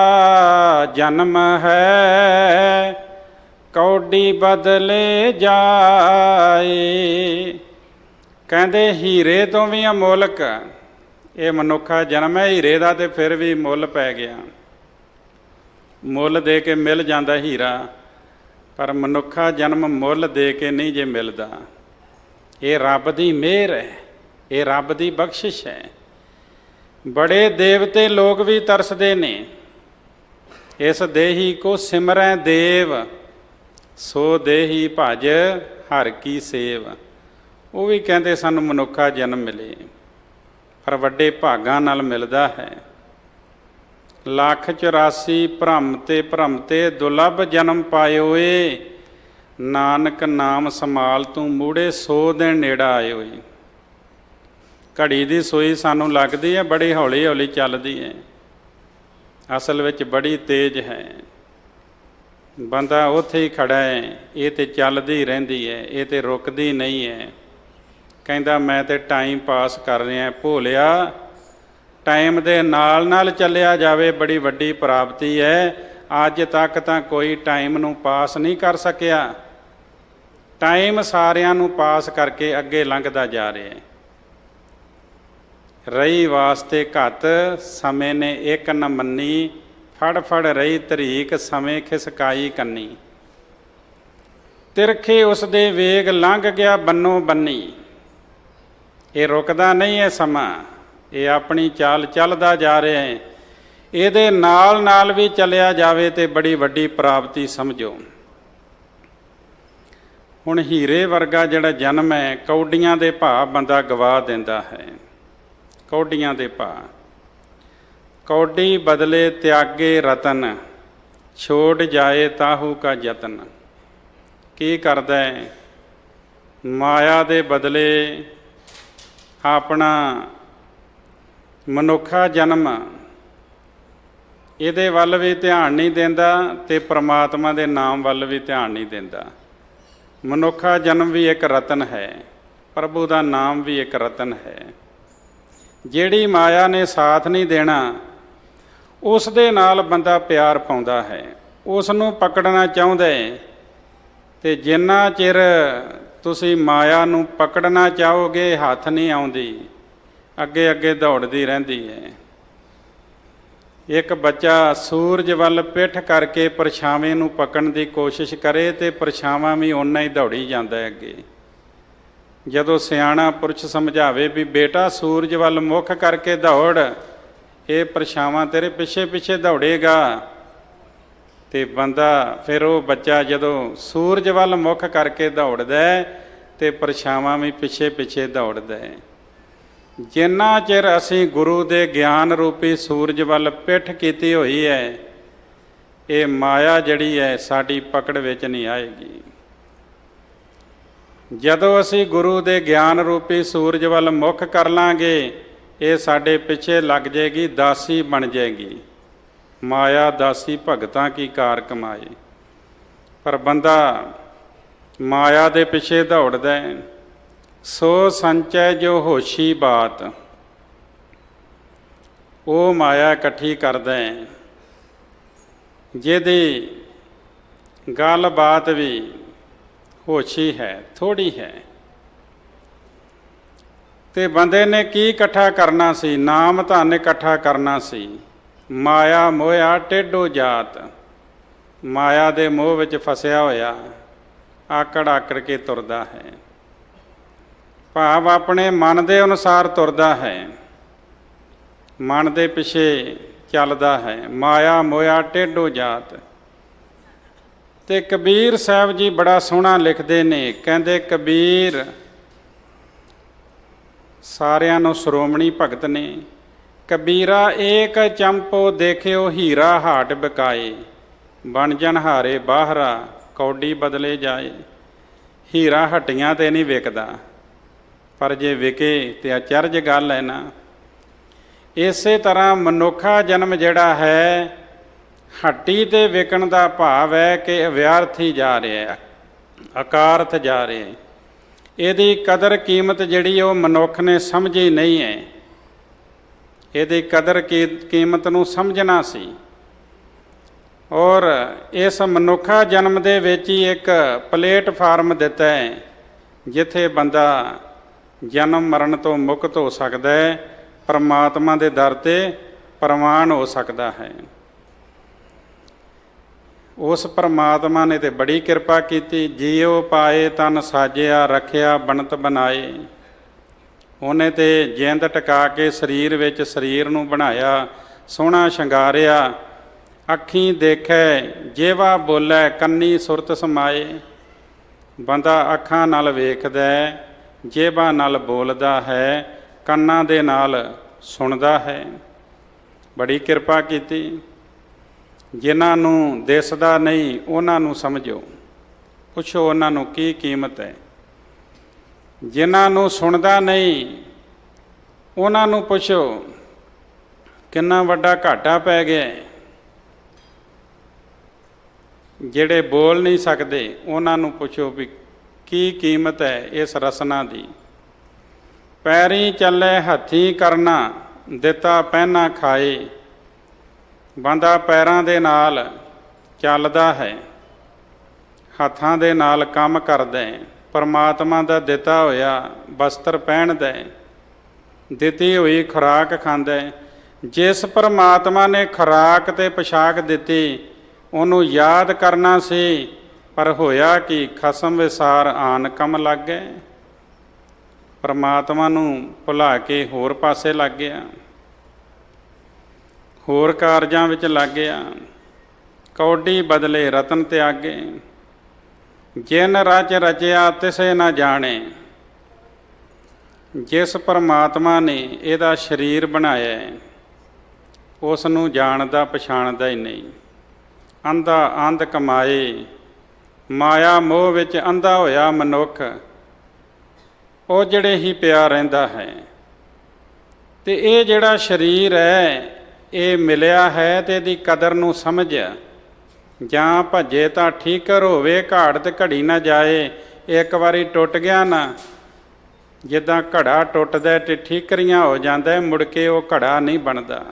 ਜਨਮ ਹੈ ਕੌਡੀ ਬਦਲੇ ਜਾਏ। ਕਹਿੰਦੇ ਹੀਰੇ ਤੋਂ ਵੀ ਅਮੋਲਕ ਇਹ ਮਨੁੱਖਾ ਜਨਮ ਹੈ। ਹੀਰੇ ਦਾ ਤੇ ਫਿਰ ਵੀ ਮੁੱਲ ਪੈ ਗਿਆ, ਮੁੱਲ ਦੇ ਕੇ ਮਿਲ ਜਾਂਦਾ ਹੀਰਾ, ਪਰ ਮਨੁੱਖਾ ਜਨਮ ਮੁੱਲ ਦੇ ਕੇ ਨਹੀਂ ਜੇ ਮਿਲਦਾ। ਇਹ ਰੱਬ ਦੀ ਮਿਹਰ ਹੈ, ਇਹ ਰੱਬ ਦੀ ਬਖਸ਼ਿਸ਼ ਹੈ। ਬੜੇ ਦੇਵਤੇ ਲੋਕ ਵੀ ਤਰਸਦੇ ਨੇ, ਇਸ ਦੇਹੀ ਕੋ ਸਿਮਰੈ ਦੇਵ ਸੋ ਦੇਹੀ ਭਜ ਹਰ ਕੀ ਸੇਵ। ਉਹ ਵੀ ਕਹਿੰਦੇ ਸਾਨੂੰ ਮਨੁੱਖਾ ਜਨਮ ਮਿਲੇ, ਪਰ ਵੱਡੇ ਭਾਗਾਂ ਨਾਲ ਮਿਲਦਾ ਹੈ। 184 ਭਰਮ ਤੇ ਦੁਲਭ ਜਨਮ ਪਾਇਓ ਏ, ਨਾਨਕ ਨਾਮ ਸੰਭਾਲ ਤੂੰ ਮੂੜੇ 100 ਦਿਨ ਨੇੜਾ ਆਏ ਹੋਏ। ਘੜੀ ਦੀ ਸੂਈ ਸਾਨੂੰ ਲੱਗਦੀ ਹੈ ਬੜੀ ਹੌਲੀ ਹੌਲੀ ਚੱਲਦੀ ਹੈ, ਅਸਲ ਵਿੱਚ ਬੜੀ ਤੇਜ਼ ਹੈ। ਬੰਦਾ ਉੱਥੇ ਹੀ ਖੜਾ ਹੈ, ਇਹ ਤੇ ਚੱਲਦੀ ਰਹਿੰਦੀ ਹੈ, ਇਹ ਤੇ ਰੁਕਦੀ ਨਹੀਂ ਹੈ। ਕਹਿੰਦਾ ਮੈਂ ਤੇ ਟਾਈਮ ਪਾਸ ਕਰ ਰਿਹਾ। ਭੋਲਿਆ, ਟਾਈਮ ਦੇ ਨਾਲ ਨਾਲ ਚੱਲਿਆ ਜਾਵੇ ਬੜੀ ਵੱਡੀ ਪ੍ਰਾਪਤੀ ਹੈ। ਅੱਜ ਤੱਕ ਤਾਂ ਕੋਈ ਟਾਈਮ ਨੂੰ ਪਾਸ ਨਹੀਂ ਕਰ ਸਕਿਆ। ਟਾਈਮ ਸਾਰਿਆਂ ਨੂੰ ਪਾਸ ਕਰਕੇ ਅੱਗੇ ਲੰਘਦਾ ਜਾ ਰਿਹਾ ਹੈ। ਰਹੀ ਵਾਸਤੇ ਘੱਤ ਸਮੇਂ ਨੇ ਇੱਕ ਨ ਮੰਨੀ, ਫੜ ਰਹੀ ਤਰੀਕ ਸਮੇਂ ਖਿਸਕਾਈ ਕੰਨੀ। ਤਿਰਖੇ ਉਸ ਦੇ ਵੇਗ ਲੰਘ ਗਿਆ ਬੰਨੋ ਬੰਨੀ। ਇਹ ਰੁਕਦਾ ਨਹੀਂ ਹੈ ਸਮਾਂ, ਇਹ ਆਪਣੀ ਚਾਲ ਚੱਲਦਾ ਜਾ ਰਿਹਾ ਹੈ। ਇਹਦੇ ਨਾਲ ਨਾਲ ਵੀ ਚੱਲਿਆ ਜਾਵੇ ਤੇ ਬੜੀ ਵੱਡੀ ਪ੍ਰਾਪਤੀ ਸਮਝੋ। ਹੁਣ ਹੀਰੇ ਵਰਗਾ ਜਿਹੜਾ ਜਨਮ ਹੈ, ਕੌਡੀਆਂ ਦੇ ਭਾਅ ਬੰਦਾ ਗਵਾ ਦਿੰਦਾ ਹੈ। ਕੌਡੀਆਂ ਦੇ ਭਾਅ, ਕੌਡੀ ਬਦਲੇ ਤਿਆਗੇ ਰਤਨ, ਛੋੜ ਜਾਏ ਤਾਹੂ ਕਾ ਯਤਨ। ਕੀ ਕਰਦਾ ਹੈ? ਮਾਇਆ ਦੇ ਬਦਲੇ ਆਪਣਾ ਮਨੁੱਖਾ ਜਨਮ, ਇਹਦੇ ਵੱਲ ਵੀ ਧਿਆਨ ਨਹੀਂ ਦਿੰਦਾ ਤੇ ਪ੍ਰਮਾਤਮਾ ਦੇ ਨਾਮ ਵੱਲ ਵੀ ਧਿਆਨ ਨਹੀਂ ਦਿੰਦਾ। ਮਨੁੱਖਾ ਜਨਮ ਵੀ ਇੱਕ ਰਤਨ ਹੈ, ਪ੍ਰਭੂ ਦਾ ਨਾਮ ਵੀ ਇੱਕ ਰਤਨ ਹੈ। ਜਿਹੜੀ ਮਾਇਆ ਨੇ ਸਾਥ ਨਹੀਂ ਦੇਣਾ, ਉਸ ਦੇ ਨਾਲ ਬੰਦਾ ਪਿਆਰ ਪਾਉਂਦਾ ਹੈ, ਉਸ ਨੂੰ ਪਕੜਨਾ ਚਾਹੁੰਦਾ ਹੈ। ਤੇ ਜਿੰਨਾ ਚਿਰ ਤੁਸੀਂ ਮਾਇਆ ਨੂੰ ਪਕੜਨਾ ਚਾਹੋਗੇ, ਹੱਥ ਨਹੀਂ ਆਉਂਦੀ, ਅੱਗੇ ਅੱਗੇ ਦੌੜਦੀ ਰਹਿੰਦੀ ਹੈ। ਇੱਕ ਬੱਚਾ ਸੂਰਜ ਵੱਲ ਪਿੱਠ ਕਰਕੇ ਪਰਛਾਵੇਂ ਨੂੰ ਪਕੜਨ ਦੀ ਕੋਸ਼ਿਸ਼ ਕਰੇ ਤੇ ਪਰਛਾਵਾਂ ਵੀ ਓਨਾ ਹੀ ਦੌੜੀ ਜਾਂਦਾ ਹੈ ਅੱਗੇ। ਜਦੋਂ ਸਿਆਣਾ ਪੁਰਸ਼ ਸਮਝਾਵੇ ਵੀ ਬੇਟਾ ਸੂਰਜ ਵੱਲ ਮੁੱਖ ਕਰਕੇ ਦੌੜ, ਇਹ ਪਰਛਾਵਾਂ ਤੇਰੇ ਪਿੱਛੇ ਪਿੱਛੇ ਦੌੜੇਗਾ। ਤੇ ਬੰਦਾ ਫਿਰ ਉਹ ਬੱਚਾ ਜਦੋਂ ਸੂਰਜ ਵੱਲ ਮੁੱਖ ਕਰਕੇ ਦੌੜਦਾ ਤੇ ਪਰਛਾਵਾਂ ਵੀ ਪਿੱਛੇ ਪਿੱਛੇ ਦੌੜਦਾ ਹੈ। ਜਿੰਨਾ ਚਿਰ ਅਸੀਂ ਗੁਰੂ ਦੇ ਗਿਆਨ ਰੂਪੀ ਸੂਰਜ ਵੱਲ ਪਿੱਠ ਕੀਤੀ ਹੋਈ ਹੈ, ਇਹ ਮਾਇਆ ਜਿਹੜੀ ਹੈ ਸਾਡੀ ਪਕੜ ਵਿੱਚ ਨਹੀਂ ਆਏਗੀ। ਜਦੋਂ ਅਸੀਂ ਗੁਰੂ ਦੇ ਗਿਆਨ ਰੂਪੀ ਸੂਰਜ ਵੱਲ ਮੁੱਖ ਕਰ ਲਾਂਗੇ, ਇਹ ਸਾਡੇ ਪਿੱਛੇ ਲੱਗ ਜਾਏਗੀ, ਦਾਸੀ ਬਣ ਜਾਏਗੀ। ਮਾਇਆ ਦਾਸੀ ਭਗਤਾਂ ਕੀ ਕਾਰ ਕਮਾਏ। ਪਰ ਬੰਦਾ ਮਾਇਆ ਦੇ ਪਿੱਛੇ ਦੌੜਦਾ ਹੈ। ਸੋ ਸੰਚੈ ਜੋ ਹੋਸ਼ੀ ਬਾਤ, ਉਹ ਮਾਇਆ ਇਕੱਠੀ ਕਰਦਾ ਹੈ ਜਿਹਦੀ ਗੱਲ ਬਾਤ ਵੀ ਹੋਸ਼ੀ ਹੈ, ਥੋੜ੍ਹੀ ਹੈ। ਤੇ ਬੰਦੇ ਨੇ ਕੀ ਇਕੱਠਾ ਕਰਨਾ ਸੀ? ਨਾਮ ਧਨ ਇਕੱਠਾ ਕਰਨਾ ਸੀ। ਮਾਇਆ ਮੋਇਆ ਟੇਢੋ ਜਾਤ, ਮਾਇਆ ਦੇ ਮੋਹ ਵਿੱਚ ਫਸਿਆ ਹੋਇਆ ਆਕੜ ਆਕੜ ਕੇ ਤੁਰਦਾ ਹੈ। ਭਾਵ ਆਪਣੇ ਮਨ ਦੇ ਅਨੁਸਾਰ ਤੁਰਦਾ ਹੈ, ਮਨ ਦੇ ਪਿੱਛੇ ਚੱਲਦਾ ਹੈ। ਮਾਇਆ ਮੋਇਆ ਟੇਢੋ ਜਾਤ। ਤੇ ਕਬੀਰ ਸਾਹਿਬ ਜੀ ਬੜਾ ਸੋਹਣਾ ਲਿਖਦੇ ਨੇ, ਕਹਿੰਦੇ ਕਬੀਰ ਸਾਰਿਆਂ ਨੂੰ ਸ਼੍ਰੋਮਣੀ ਭਗਤ ਨੇ। ਕਬੀਰਾ ਏਕ ਚੰਪੋ ਦੇਖਿਓ ਹੀਰਾ ਹਾਟ ਬਿਕਾਏ, ਬਣ ਜਨ ਹਾਰੇ ਬਾਹਰਾ ਕੌਡੀ ਬਦਲੇ ਜਾਏ। ਹੀਰਾ ਹੱਟੀਆਂ ਤੇ ਨਹੀਂ ਵਿਕਦਾ, ਪਰ ਜੇ ਵਿਕੇ ਤੇ ਅਚਰਜ ਗੱਲ ਹੈ ਨਾ। ਇਸੇ ਤਰ੍ਹਾਂ ਮਨੁੱਖਾ ਜਨਮ ਜਿਹੜਾ ਹੈ, ਹੱਟੀ ਤੇ ਵਿਕਣ ਦਾ ਭਾਵ ਹੈ ਕਿ ਅਵਿਆਰਥ ਹੀ ਜਾ ਰਿਹਾ, ਅਕਾਰਥ ਜਾ ਰਿਹਾ। ਇਹਦੀ ਕਦਰ ਕੀਮਤ ਜਿਹੜੀ ਉਹ ਮਨੁੱਖ ਨੇ ਸਮਝੀ ਨਹੀਂ ਹੈ। ਇਹਦੀ ਕਦਰ ਕੀਮਤ ਨੂੰ ਸਮਝਣਾ ਸੀ। ਔਰ ਇਸ ਮਨੁੱਖਾ ਜਨਮ ਦੇ ਵਿੱਚ ਹੀ ਇੱਕ ਪਲੇਟਫਾਰਮ ਦਿੱਤਾ ਹੈ ਜਿੱਥੇ ਬੰਦਾ ਜਨਮ ਮਰਨ ਤੋਂ ਮੁਕਤ ਹੋ ਸਕਦਾ ਹੈ, ਪਰਮਾਤਮਾ ਦੇ ਦਰ 'ਤੇ ਪ੍ਰਵਾਨ ਹੋ ਸਕਦਾ ਹੈ। ਉਸ ਪਰਮਾਤਮਾ ਨੇ ਤੇ ਬੜੀ ਕਿਰਪਾ ਕੀਤੀ। ਜੀਉ ਪਾਏ ਤਨ ਸਾਜਿਆ, ਰੱਖਿਆ ਬਣਤ ਬਣਾਏ। ਉਹਨੇ ਤੇ ਜਿੰਦ ਟਿਕਾ ਕੇ ਸਰੀਰ ਵਿੱਚ ਸਰੀਰ ਨੂੰ ਬਣਾਇਆ, ਸੋਹਣਾ ਸ਼ਿੰਗਾਰਿਆ। ਅੱਖੀਂ ਦੇਖੈ ਜੇਵਾ ਬੋਲੇ, ਕੰਨੀ ਸੁਰਤ ਸਮਾਏ। ਬੰਦਾ ਅੱਖਾਂ ਨਾਲ ਵੇਖਦਾ, ਜੇਬਾਂ ਨਾਲ ਬੋਲਦਾ ਹੈ, ਕੰਨਾਂ ਦੇ ਨਾਲ ਸੁਣਦਾ ਹੈ। ਬੜੀ ਕਿਰਪਾ ਕੀਤੀ। ਜਿਨ੍ਹਾਂ ਨੂੰ ਦਿਸਦਾ ਨਹੀਂ ਉਹਨਾਂ ਨੂੰ ਸਮਝੋ, ਪੁੱਛੋ ਉਹਨਾਂ ਨੂੰ ਕੀ ਕੀਮਤ ਹੈ। ਜਿਨ੍ਹਾਂ ਨੂੰ ਸੁਣਦਾ ਨਹੀਂ ਉਹਨਾਂ ਨੂੰ ਪੁੱਛੋ ਕਿੰਨਾ ਵੱਡਾ ਘਾਟਾ ਪੈ ਗਿਆ। ਜਿਹੜੇ ਬੋਲ ਨਹੀਂ ਸਕਦੇ ਉਹਨਾਂ ਨੂੰ ਪੁੱਛੋ ਵੀ ਕੀ ਕੀਮਤ ਹੈ ਇਸ ਰਸਨਾ ਦੀ। ਪੈਰੀਂ ਚੱਲੇ ਹੱਥੀਂ ਕਰਨਾ, ਦਿੱਤਾ ਪਹਿਨਾ ਖਾਏ। ਬੰਦਾ ਪੈਰਾਂ ਦੇ ਨਾਲ ਚੱਲਦਾ ਹੈ, ਹੱਥਾਂ ਦੇ ਨਾਲ ਕੰਮ ਕਰਦਾ ਹੈ, ਪਰਮਾਤਮਾ ਦਾ ਦਿੱਤਾ ਹੋਇਆ ਵਸਤਰ ਪਹਿਨਦਾ ਹੈ, ਦਿੱਤੀ ਹੋਈ ਖੁਰਾਕ ਖਾਂਦਾ ਹੈ। ਜਿਸ ਪਰਮਾਤਮਾ ਨੇ ਖੁਰਾਕ ਤੇ ਪੁਸ਼ਾਕ ਦਿੱਤੀ ਉਹਨੂੰ ਯਾਦ ਕਰਨਾ ਸੀ, ਪਰ ਹੋਇਆ ਕਿ ਖਸਮ ਵਿਸਾਰ ਆਨ ਕੰਮ ਲੱਗ ਗਏ। ਪਰਮਾਤਮਾ ਨੂੰ ਭੁਲਾ ਕੇ ਹੋਰ ਪਾਸੇ ਲੱਗ ਗਿਆ, ਹੋਰ ਕਾਰਜਾਂ ਵਿੱਚ ਲੱਗ ਗਿਆ। ਕੌਡੀ ਬਦਲੇ ਰਤਨ ਤਿਆਗੇ, ਜਿਨ ਰਚ ਰਚਿਆ ਤਿਸੇ ਨਾ ਜਾਣੇ। ਜਿਸ ਪਰਮਾਤਮਾ ਨੇ ਇਹਦਾ ਸਰੀਰ ਬਣਾਇਆ ਉਸ ਨੂੰ ਜਾਣਦਾ ਪਛਾਣਦਾ ਹੀ ਨਹੀਂ। ਅੰਧਾ ਅੰਧ ਕਮਾਏ, ਮਾਇਆ ਮੋਹ ਵਿੱਚ ਅੰਧਾ ਹੋਇਆ ਮਨੁੱਖ ਉਹ ਜਿਹੜੇ ਹੀ ਪਿਆ ਰਹਿੰਦਾ ਹੈ। ਤੇ ਇਹ ਜਿਹੜਾ ਸਰੀਰ ਹੈ ਇਹ ਮਿਲਿਆ ਹੈ ਤੇ ਇਹਦੀ ਕਦਰ ਨੂੰ ਸਮਝ। ਜਾਂ ਭੱਜੇ ਤਾਂ ਠੀਕਰ ਹੋਵੇ, ਘਾੜ ਤੇ ਘੜੀ ਨਾ ਜਾਏ। ਇੱਕ ਵਾਰੀ ਟੁੱਟ ਗਿਆ ਨਾ, ਜਿੱਦਾਂ ਘੜਾ ਟੁੱਟਦਾ ਤੇ ਠੀਕਰੀਆਂ ਹੋ ਜਾਂਦਾ, ਮੁੜ ਕੇ ਉਹ ਘੜਾ ਨਹੀਂ ਬਣਦਾ।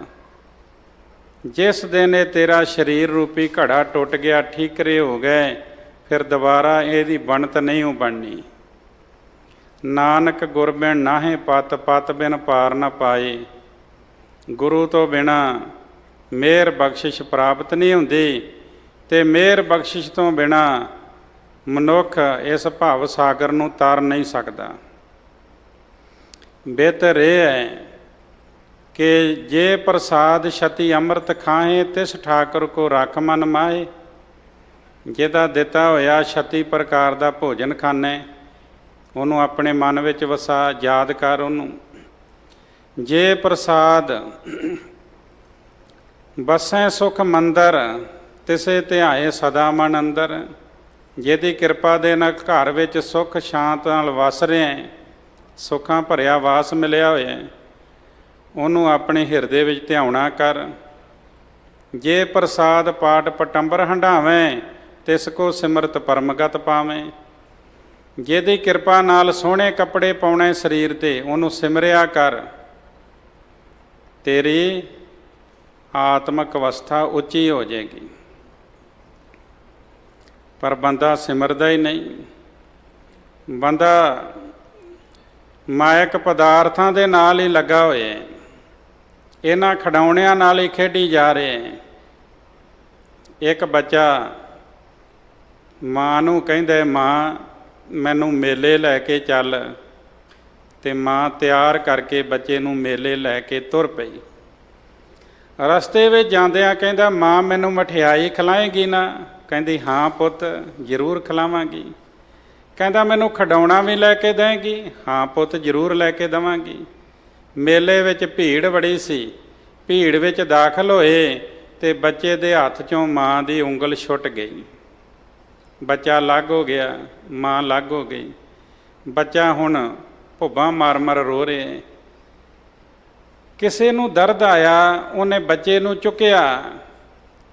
ਜਿਸ ਦਿਨ ਇਹ ਤੇਰਾ ਸਰੀਰ ਰੂਪੀ ਘੜਾ ਟੁੱਟ ਗਿਆ, ਠੀਕਰੇ ਹੋ ਗਏ, ਫਿਰ ਦੁਬਾਰਾ ਇਹਦੀ ਬਣਤ ਨਹੀਂ ਹੋ ਬਣਨੀ। ਨਾਨਕ ਗੁਰ ਬਿਨ ਨਾਹੇ ਪਤ, ਪਤ ਬਿਨ ਪਾਰ ਨਾ ਪਾਏ। ਗੁਰੂ ਤੋਂ ਬਿਨਾਂ ਮਿਹਰ ਬਖਸ਼ਿਸ਼ ਪ੍ਰਾਪਤ ਨਹੀਂ ਹੁੰਦੀ, ਤੇ ਮਿਹਰ ਬਖਸ਼ਿਸ਼ ਤੋਂ ਬਿਨਾਂ ਮਨੁੱਖ ਇਸ ਭਵ ਸਾਗਰ ਨੂੰ ਤਰ ਨਹੀਂ ਸਕਦਾ। ਬਿਹਤਰ ਇਹ ਹੈ ਕਿ ਜੇ ਪ੍ਰਸਾਦ ਛਤੀ ਅੰਮ੍ਰਿਤ ਖਾਏ, ਤਿਸ ਠਾਕੁਰ ਕੋ ਰੱਖ ਮਨ ਮਾਏ। ਜਿਹਦਾ ਦਿੱਤਾ ਹੋਇਆ 36 ਪ੍ਰਕਾਰ ਦਾ ਭੋਜਨ ਖਾਣੇ, ਉਹਨੂੰ ਆਪਣੇ ਮਨ ਵਿੱਚ ਵਸਾ, ਯਾਦ ਕਰ ਉਹਨੂੰ। ਜੇ ਪ੍ਰਸਾਦ ਬਸੈ ਸੁਖ ਮੰਦਰ, ਤਿਸੇ ਧਿਆਏ ਸਦਾ ਮਨ ਅੰਦਰ। ਜਿਹਦੀ ਕਿਰਪਾ ਦੇ ਨਾਲ ਘਰ ਵਿੱਚ ਸੁੱਖ ਸ਼ਾਂਤ ਨਾਲ ਵਸ ਰਿਹਾ, ਸੁੱਖਾਂ ਭਰਿਆ ਵਾਸ ਮਿਲਿਆ ਹੋਇਆ, ਉਹਨੂੰ ਆਪਣੇ ਹਿਰਦੇ ਵਿੱਚ ਧਿਆਉਣਾ ਕਰ। ਜੇ ਪ੍ਰਸਾਦ ਪਾਟ ਪਟੰਬਰ ਹੰਢਾਵੇਂ, ਤਿਸ ਕੋ ਸਿਮਰਤ ਪਰਮਗਤ ਪਾਵੇਂ। ਜਿਹਦੀ ਕਿਰਪਾ ਨਾਲ ਸੋਹਣੇ ਕੱਪੜੇ ਪਾਉਣੇ ਸਰੀਰ 'ਤੇ, ਉਹਨੂੰ ਸਿਮਰਿਆ ਕਰ, ਤੇਰੀ ਆਤਮਿਕ ਅਵਸਥਾ ਉੱਚੀ ਹੋ ਜਾਏਗੀ। ਪਰ ਬੰਦਾ ਸਿਮਰਦਾ ਹੀ ਨਹੀਂ। ਬੰਦਾ ਮਾਇਕ ਪਦਾਰਥਾਂ ਦੇ ਨਾਲ ਹੀ ਲੱਗਾ ਹੋਇਆ ਹੈ, ਇਹਨਾਂ ਖਿਡੌਣਿਆਂ ਨਾਲ ਹੀ ਖੇਡੀ ਜਾ ਰਿਹਾ ਹੈ। ਇੱਕ ਬੱਚਾ ਮਾਂ ਨੂੰ ਕਹਿੰਦਾ, ਮਾਂ ਮੈਨੂੰ ਮੇਲੇ ਲੈ ਕੇ ਚੱਲ, ਅਤੇ ਮਾਂ ਤਿਆਰ ਕਰਕੇ ਬੱਚੇ ਨੂੰ ਮੇਲੇ ਲੈ ਕੇ ਤੁਰ ਪਈ। ਰਸਤੇ ਵਿੱਚ ਜਾਂਦਿਆਂ ਕਹਿੰਦਾ, ਮਾਂ ਮੈਨੂੰ ਮਠਿਆਈ ਖਿਲਾਏਗੀ ਨਾ? ਕਹਿੰਦੀ, ਹਾਂ ਪੁੱਤ ਜ਼ਰੂਰ ਖਿਲਾਵਾਂਗੀ। ਕਹਿੰਦਾ, ਮੈਨੂੰ ਖਿਡੌਣਾ ਵੀ ਲੈ ਕੇ ਦੇਂਗੀ? ਹਾਂ ਪੁੱਤ ਜ਼ਰੂਰ ਲੈ ਕੇ ਦੇਵਾਂਗੀ। ਮੇਲੇ ਵਿੱਚ ਭੀੜ ਬੜੀ ਸੀ। ਭੀੜ ਵਿੱਚ ਦਾਖਲ ਹੋਏ ਅਤੇ ਬੱਚੇ ਦੇ ਹੱਥ 'ਚੋਂ ਮਾਂ ਦੀ ਉਂਗਲ ਛੁੱਟ ਗਈ। ਬੱਚਾ ਅਲੱਗ ਹੋ ਗਿਆ, ਮਾਂ ਅਲੱਗ ਹੋ ਗਈ। ਬੱਚਾ ਹੁਣ ਭੁੱਬਾਂ ਮਾਰ ਰੋ ਰਿਹਾ। ਕਿਸੇ ਨੂੰ ਦਰਦ ਆਇਆ, ਉਹਨੇ ਬੱਚੇ ਨੂੰ ਚੁੱਕਿਆ,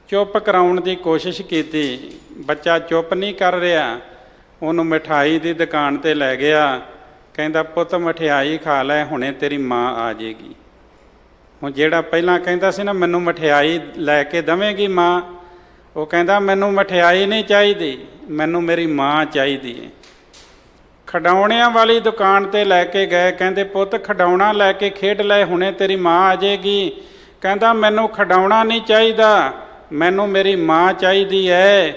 ਚੁੱਪ ਕਰਾਉਣ ਦੀ ਕੋਸ਼ਿਸ਼ ਕੀਤੀ। ਬੱਚਾ ਚੁੱਪ ਨਹੀਂ ਕਰ ਰਿਹਾ। ਉਹਨੂੰ ਮਿਠਾਈ ਦੀ ਦੁਕਾਨ 'ਤੇ ਲੈ ਗਿਆ। ਕਹਿੰਦਾ, ਪੁੱਤ ਮਠਿਆਈ ਖਾ ਲੈ, ਹੁਣੇ ਤੇਰੀ ਮਾਂ ਆ ਜਾਏਗੀ। ਹੁਣ ਜਿਹੜਾ ਪਹਿਲਾਂ ਕਹਿੰਦਾ ਸੀ ਨਾ, ਮੈਨੂੰ ਮਠਿਆਈ ਲੈ ਕੇ ਦੇਵੇਂਗੀ ਮਾਂ, ਉਹ ਕਹਿੰਦਾ, ਮੈਨੂੰ ਮਠਿਆਈ ਨਹੀਂ ਚਾਹੀਦੀ, ਮੈਨੂੰ ਮੇਰੀ ਮਾਂ ਚਾਹੀਦੀ ਹੈ। ਖਿਡੌਣਿਆਂ ਵਾਲੀ ਦੁਕਾਨ 'ਤੇ ਲੈ ਕੇ ਗਏ। ਕਹਿੰਦੇ, ਪੁੱਤ ਖਿਡੌਣਾ ਲੈ ਕੇ ਖੇਡ ਲੈ, ਹੁਣੇ ਤੇਰੀ ਮਾਂ ਆ ਜਾਏਗੀ। ਕਹਿੰਦਾ, ਮੈਨੂੰ ਖਿਡੌਣਾ ਨਹੀਂ ਚਾਹੀਦਾ, ਮੈਨੂੰ ਮੇਰੀ ਮਾਂ ਚਾਹੀਦੀ ਹੈ।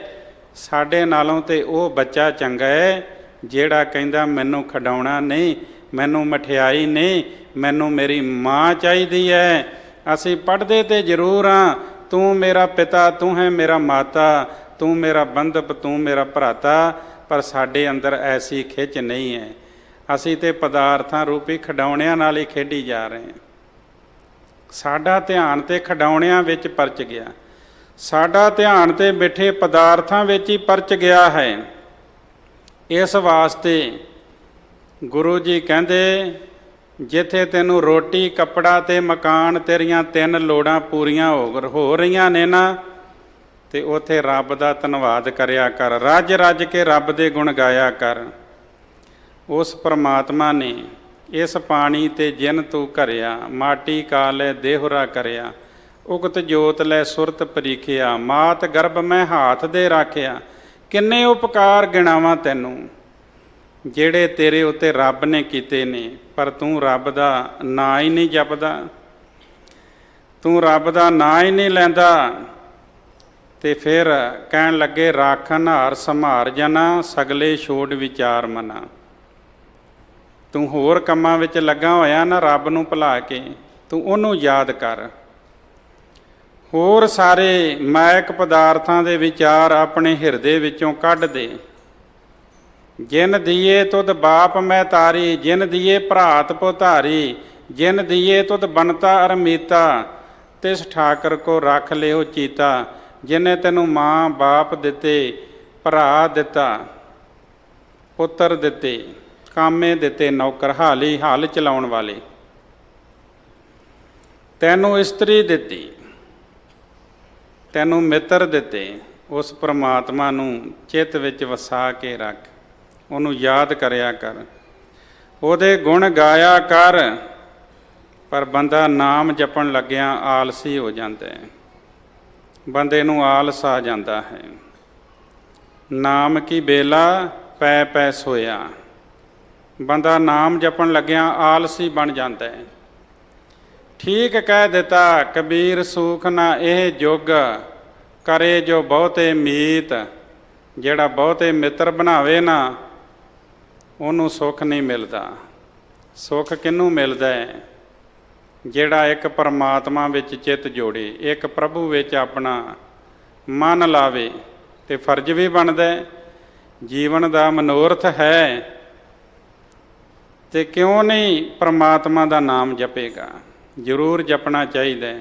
ਸਾਡੇ ਨਾਲੋਂ ਤਾਂ ਉਹ ਬੱਚਾ ਚੰਗਾ ਹੈ ਜਿਹੜਾ ਕਹਿੰਦਾ, ਮੈਨੂੰ ਖਿਡੌਣਾ ਨਹੀਂ, ਮੈਨੂੰ ਮਠਿਆਈ ਨਹੀਂ, ਮੈਨੂੰ ਮੇਰੀ ਮਾਂ ਚਾਹੀਦੀ ਹੈ। ਅਸੀਂ ਪੜ੍ਹਦੇ ਤੇ ਜ਼ਰੂਰ ਹਾਂ, ਤੂੰ ਮੇਰਾ ਪਿਤਾ, ਤੂੰ ਹੈ ਮੇਰਾ ਮਾਤਾ, ਤੂੰ ਮੇਰਾ ਬੰਧਪ, ਤੂੰ ਮੇਰਾ ਭਰਾਤਾ, ਪਰ ਸਾਡੇ ਅੰਦਰ ਐਸੀ ਖਿੱਚ ਨਹੀਂ ਹੈ। ਅਸੀਂ ਤੇ ਪਦਾਰਥਾਂ ਰੂਪੀ ਖਿਡੌਣਿਆਂ ਨਾਲ ਹੀ ਖੇਡੀ ਜਾ ਰਹੇ ਹਾਂ। ਸਾਡਾ ਧਿਆਨ ਤੇ ਖਿਡੌਣਿਆਂ ਵਿੱਚ ਪਰਚ ਗਿਆ, ਸਾਡਾ ਧਿਆਨ ਤੇ ਮਿੱਠੇ ਪਦਾਰਥਾਂ ਵਿੱਚ ਹੀ ਪਰਚ ਗਿਆ ਹੈ। ਇਸ ਵਾਸਤੇ ਗੁਰੂ ਜੀ ਕਹਿੰਦੇ, ਜਿੱਥੇ ਤੈਨੂੰ ਰੋਟੀ, ਕੱਪੜਾ ਤੇ ਮਕਾਨ, ਤੇਰੀਆਂ 3 ਲੋੜਾਂ ਪੂਰੀਆਂ ਹੋ ਰਹੀਆਂ ਨੇ ਨਾ, ਤੇ ਉੱਥੇ ਰੱਬ ਦਾ ਧੰਨਵਾਦ ਕਰਿਆ ਕਰ। ਰੱਜ ਰੱਜ ਕੇ ਰੱਬ ਦੇ ਗੁਣ ਗਾਇਆ ਕਰ। ਉਸ ਪਰਮਾਤਮਾ ਨੇ ਇਸ ਪਾਣੀ ਤੇ ਜਿਨ ਤੂੰ ਘਰਿਆ, ਮਾਟੀ ਕਾਲੇ ਦੇਹੁਰਾ ਕਰਿਆ, ਉਕਤ ਜੋਤ ਲੈ ਸੁਰਤ ਪਰੀਖਿਆ, ਮਾਤ ਗਰਭ ਮੈਂ ਹਾਥ ਦੇ ਰਾਖਿਆ। ਕਿੰਨੇ ਉਪਕਾਰ ਗਿਣਾਵਾਂ ਤੈਨੂੰ ਜਿਹੜੇ ਤੇਰੇ ਉੱਤੇ ਰੱਬ ਨੇ ਕੀਤੇ ਨੇ, ਪਰ ਤੂੰ ਰੱਬ ਦਾ ਨਾਂ ਹੀ ਨਹੀਂ ਜਪਦਾ, ਤੂੰ ਰੱਬ ਦਾ ਨਾਂ ਹੀ ਨਹੀਂ ਲੈਂਦਾ। ਤੇ ਫਿਰ ਕਹਿਣ ਲੱਗੇ, ਰਾਖਨ ਹਾਰ ਸੰਭਾਰ ਜਨਾ, ਸਗਲੇ ਛੋੜ ਵਿਚਾਰ ਮਨਾ। ਤੂੰ ਹੋਰ ਕੰਮਾਂ ਵਿੱਚ ਲੱਗਾ ਹੋਇਆ ਨਾ, ਰੱਬ ਨੂੰ ਭੁਲਾ ਕੇ ਤੂੰ ਉਹਨੂੰ ਯਾਦ ਕਰ। ਹੋਰ ਸਾਰੇ ਮਾਇਕ ਪਦਾਰਥਾਂ ਦੇ ਵਿਚਾਰ ਆਪਣੇ ਹਿਰਦੇ ਵਿੱਚੋਂ ਕੱਢ ਦੇ। ਜਿਨ ਦੀਏ ਤੁਧ ਬਾਪ ਮੈਂ ਤਾਰੀ, ਜਿਨ ਦੀਏ ਭਰਾਤ ਪੁਧਾਰੀ, ਜਿਨ ਦੀਏ ਤੁਧ ਬਨਤਾ ਅਰਮੀਤਾ, ਤਿਸ ਠਾਕਰ ਕੋ ਰੱਖ ਲਿਓ ਚੀਤਾ। ਜਿਹਨੇ ਤੈਨੂੰ ਮਾਂ ਬਾਪ ਦਿੱਤੇ, ਭਰਾ ਦਿੱਤਾ, ਪੁੱਤਰ ਦਿੱਤੇ, ਕਾਮੇ ਦਿੱਤੇ, ਨੌਕਰ ਹਾਲੀ ਹਲ ਚਲਾਉਣ ਵਾਲੇ, ਤੈਨੂੰ ਇਸਤਰੀ ਦਿੱਤੀ, ਤੈਨੂੰ ਮਿੱਤਰ ਦਿੱਤੇ, ਉਸ ਪਰਮਾਤਮਾ ਨੂੰ ਚਿੱਤ ਵਿੱਚ ਵਸਾ ਕੇ ਰੱਖ, ਉਹਨੂੰ ਯਾਦ ਕਰਿਆ ਕਰ, ਉਹਦੇ ਗੁਣ ਗਾਇਆ ਕਰ। ਪਰ ਬੰਦਾ ਨਾਮ ਜਪਣ ਲੱਗਿਆਂ ਆਲਸੀ ਹੋ ਜਾਂਦਾ ਹੈ, ਬੰਦੇ ਨੂੰ ਆਲਸ ਆ ਜਾਂਦਾ ਹੈ। ਨਾਮ ਕੀ ਬੇਲਾ ਪੈ ਪੈ ਸੋਇਆ, ਬੰਦਾ ਨਾਮ ਜਪਣ ਲੱਗਿਆਂ ਆਲਸੀ ਬਣ ਜਾਂਦਾ ਹੈ। ਠੀਕ ਕਹਿ ਦਿੱਤਾ ਕਬੀਰ, ਸੂਖ ਨਾ ਇਹ ਜੁਗ, ਕਰੇ ਜੋ ਬਹੁਤੇ ਮੀਤ। ਜਿਹੜਾ ਬਹੁਤੇ ਮਿੱਤਰ ਬਣਾਵੇ ਨਾ, ਉਹਨੂੰ ਸੁੱਖ ਨਹੀਂ ਮਿਲਦਾ। ਸੁੱਖ ਕਿਹਨੂੰ ਮਿਲਦਾ ਹੈ? ਜਿਹੜਾ ਇੱਕ ਪਰਮਾਤਮਾ ਵਿੱਚ ਚਿੱਤ ਜੋੜੇ, ਇੱਕ ਪ੍ਰਭੂ ਵਿੱਚ ਆਪਣਾ ਮਨ ਲਾਵੇ, ਤੇ ਫਰਜ਼ ਵੀ ਬਣਦਾ। ਜੀਵਨ ਦਾ ਮਨੋਰਥ ਹੈ, ਤੇ ਕਿਉਂ ਨਹੀਂ ਪਰਮਾਤਮਾ ਦਾ ਨਾਮ ਜਪੇਗਾ? ਜ਼ਰੂਰ ਜਪਣਾ ਚਾਹੀਦਾ।